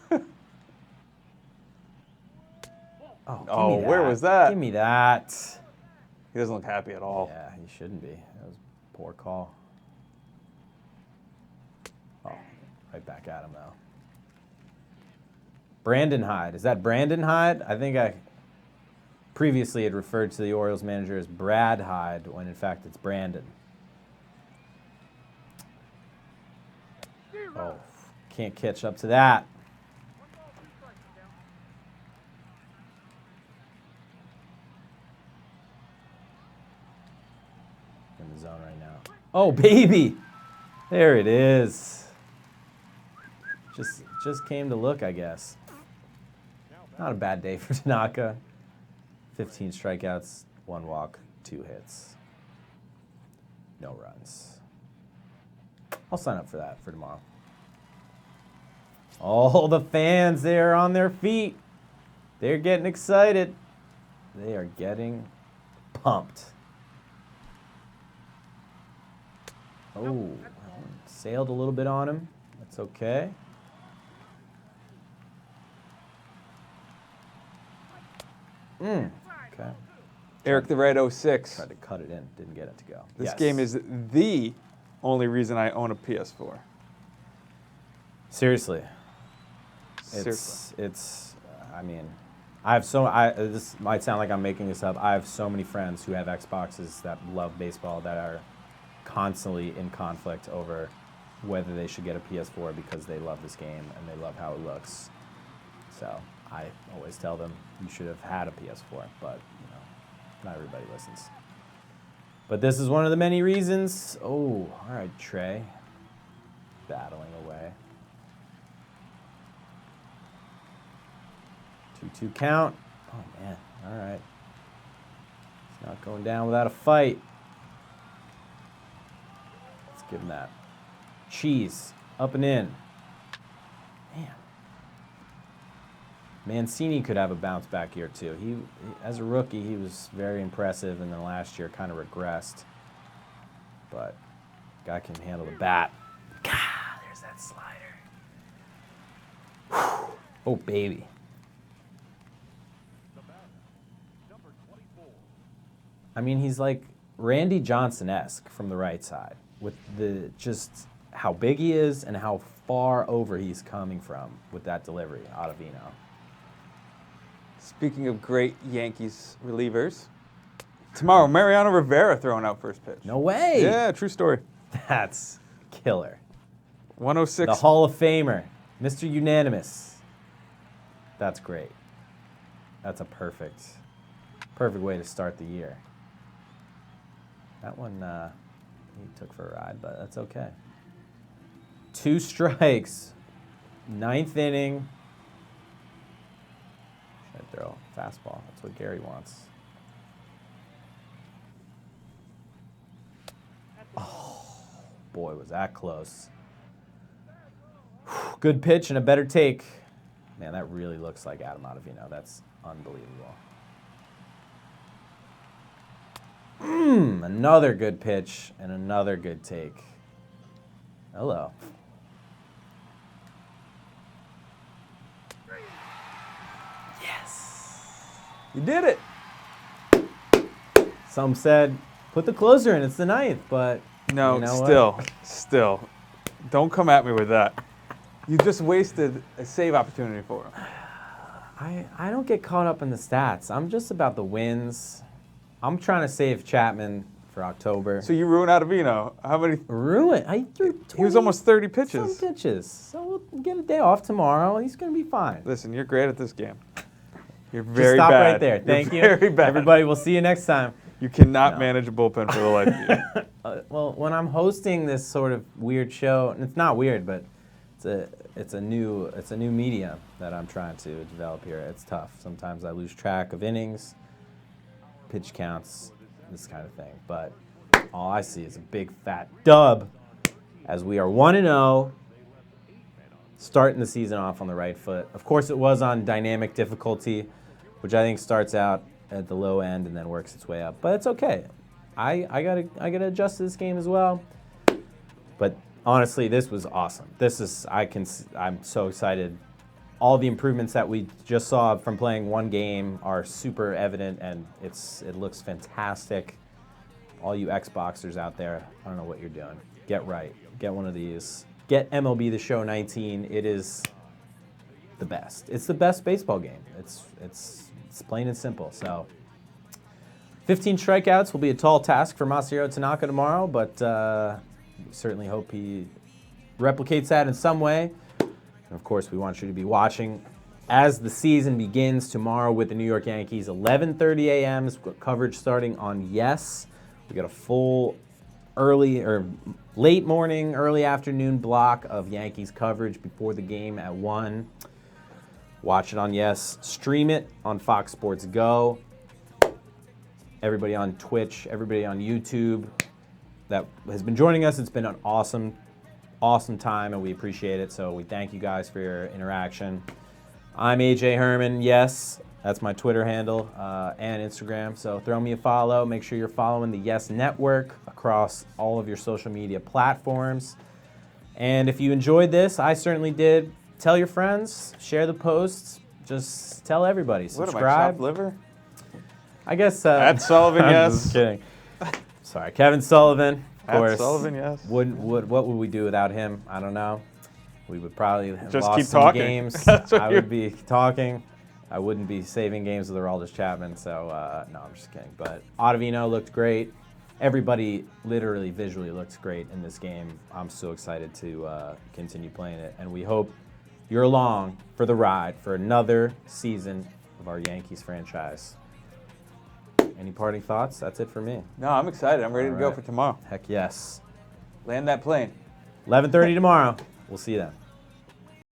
Oh, where was that? Give me that. He doesn't look happy at all. Yeah, he shouldn't be. That was a poor call. Oh, right back at him, though. Brandon Hyde. Is that Brandon Hyde? I think I previously had referred to the Orioles manager as Brad Hyde, when in fact it's Brandon. Oh, can't catch up to that. In the zone right now. Oh, baby! There it is. Just came to look, I guess. Not a bad day for Tanaka. 15 strikeouts, 1 walk, 2 hits. No runs. I'll sign up for that for tomorrow. All the fans, they're on their feet. They're getting excited. They are getting pumped. Oh, sailed a little bit on him. That's okay. Okay. Eric the Red 06. Tried to cut it in. Didn't get it to go. This Yes. game is the only reason I own a PS4. Seriously. It's I mean, this might sound like I'm making this up. I have so many friends who have Xboxes that love baseball that are constantly in conflict over whether they should get a PS4 because they love this game and they love how it looks. So I always tell them you should have had a PS4, but not everybody listens. But this is one of the many reasons. Oh, all right, Trey. Battling away. 2-2 count. Oh, man. All right. It's not going down without a fight. Let's give him that. Cheese. Up and in. Man. Mancini could have a bounce back year, too. He as a rookie, he was very impressive, and then last year kind of regressed. But guy can handle the bat. God, there's that slider. Whew. Oh, baby. I mean, he's like Randy Johnson-esque from the right side with the just how big he is and how far over he's coming from with that delivery, Ottavino. Speaking of great Yankees relievers, tomorrow Mariano Rivera throwing out first pitch. No way. Yeah, true story. That's killer. 106. The Hall of Famer, Mr. Unanimous. That's great. That's a perfect way to start the year. That one he took for a ride, but that's okay. 2 strikes, 9th inning. Should I throw a fastball? That's what Gary wants. Oh, boy, was that close. Good pitch and a better take. Man, that really looks like Adam Ottavino. That's unbelievable. Another good pitch and another good take. Hello. Yes. You did it. Some said, put the closer in. It's the 9th, but No, you know still. Don't come at me with that. You just wasted a save opportunity for him. I don't get caught up in the stats. I'm just about the wins. I'm trying to save Chapman for October. So you ruined Ottavino. How many? Ruin. I threw 20, He was almost 30 pitches. Some pitches. So we'll get a day off tomorrow. He's going to be fine. Listen, you're great at this game. You're Just very stop bad. right there. Thank you. Very bad. Everybody, we'll see you next time. You cannot manage a bullpen for the life of you. Well, when I'm hosting this sort of weird show, and it's not weird, but it's a new medium that I'm trying to develop here. It's tough. Sometimes I lose track of innings, pitch counts, this kind of thing. But All I see is a big fat dub as we are 1-0, starting the season off on the right foot. Of course, it was on dynamic difficulty, which I think starts out at the low end and then works its way up. But it's okay. I gotta adjust to this game as well. But honestly, this was awesome. I'm so excited. All the improvements that we just saw from playing one game are super evident, and it looks fantastic. All you Xboxers out there, I don't know what you're doing. Get right. Get one of these. Get MLB The Show 19. It is the best. It's the best baseball game. It's plain and simple. So 15 strikeouts will be a tall task for Masahiro Tanaka tomorrow, but we certainly hope he replicates that in some way. And of course, we want you to be watching as the season begins tomorrow with the New York Yankees. 11:30 a.m. is coverage starting on Yes. We got a full late morning, early afternoon block of Yankees coverage before the game at 1. Watch it on Yes. Stream it on Fox Sports Go. Everybody on Twitch, everybody on YouTube that has been joining us, it's been an awesome time, and we appreciate it. So we thank you guys for your interaction. I'm AJ Herman. Yes, that's my Twitter handle and Instagram. So throw me a follow. Make sure you're following the Yes Network across all of your social media platforms. And if you enjoyed this, I certainly did, tell your friends, share the posts, just tell everybody. Subscribe. What am I, chopped liver? I guess. At Sullivan, I'm yes. just kidding. Sorry, Kevin Sullivan. Of course. At Sullivan, yes. What would we do without him? I don't know. We would probably have just lost keep some talking. games. I would be talking. I wouldn't be saving games with Aroldis Chapman. So no, I'm just kidding. But Ottavino looked great. Everybody literally visually looks great in this game. I'm so excited to continue playing it, and we hope you're along for the ride for another season of our Yankees franchise. Any parting thoughts? That's it for me. No, I'm excited. I'm ready to go for tomorrow. Heck yes. Land that plane. 11:30 tomorrow. We'll see you then.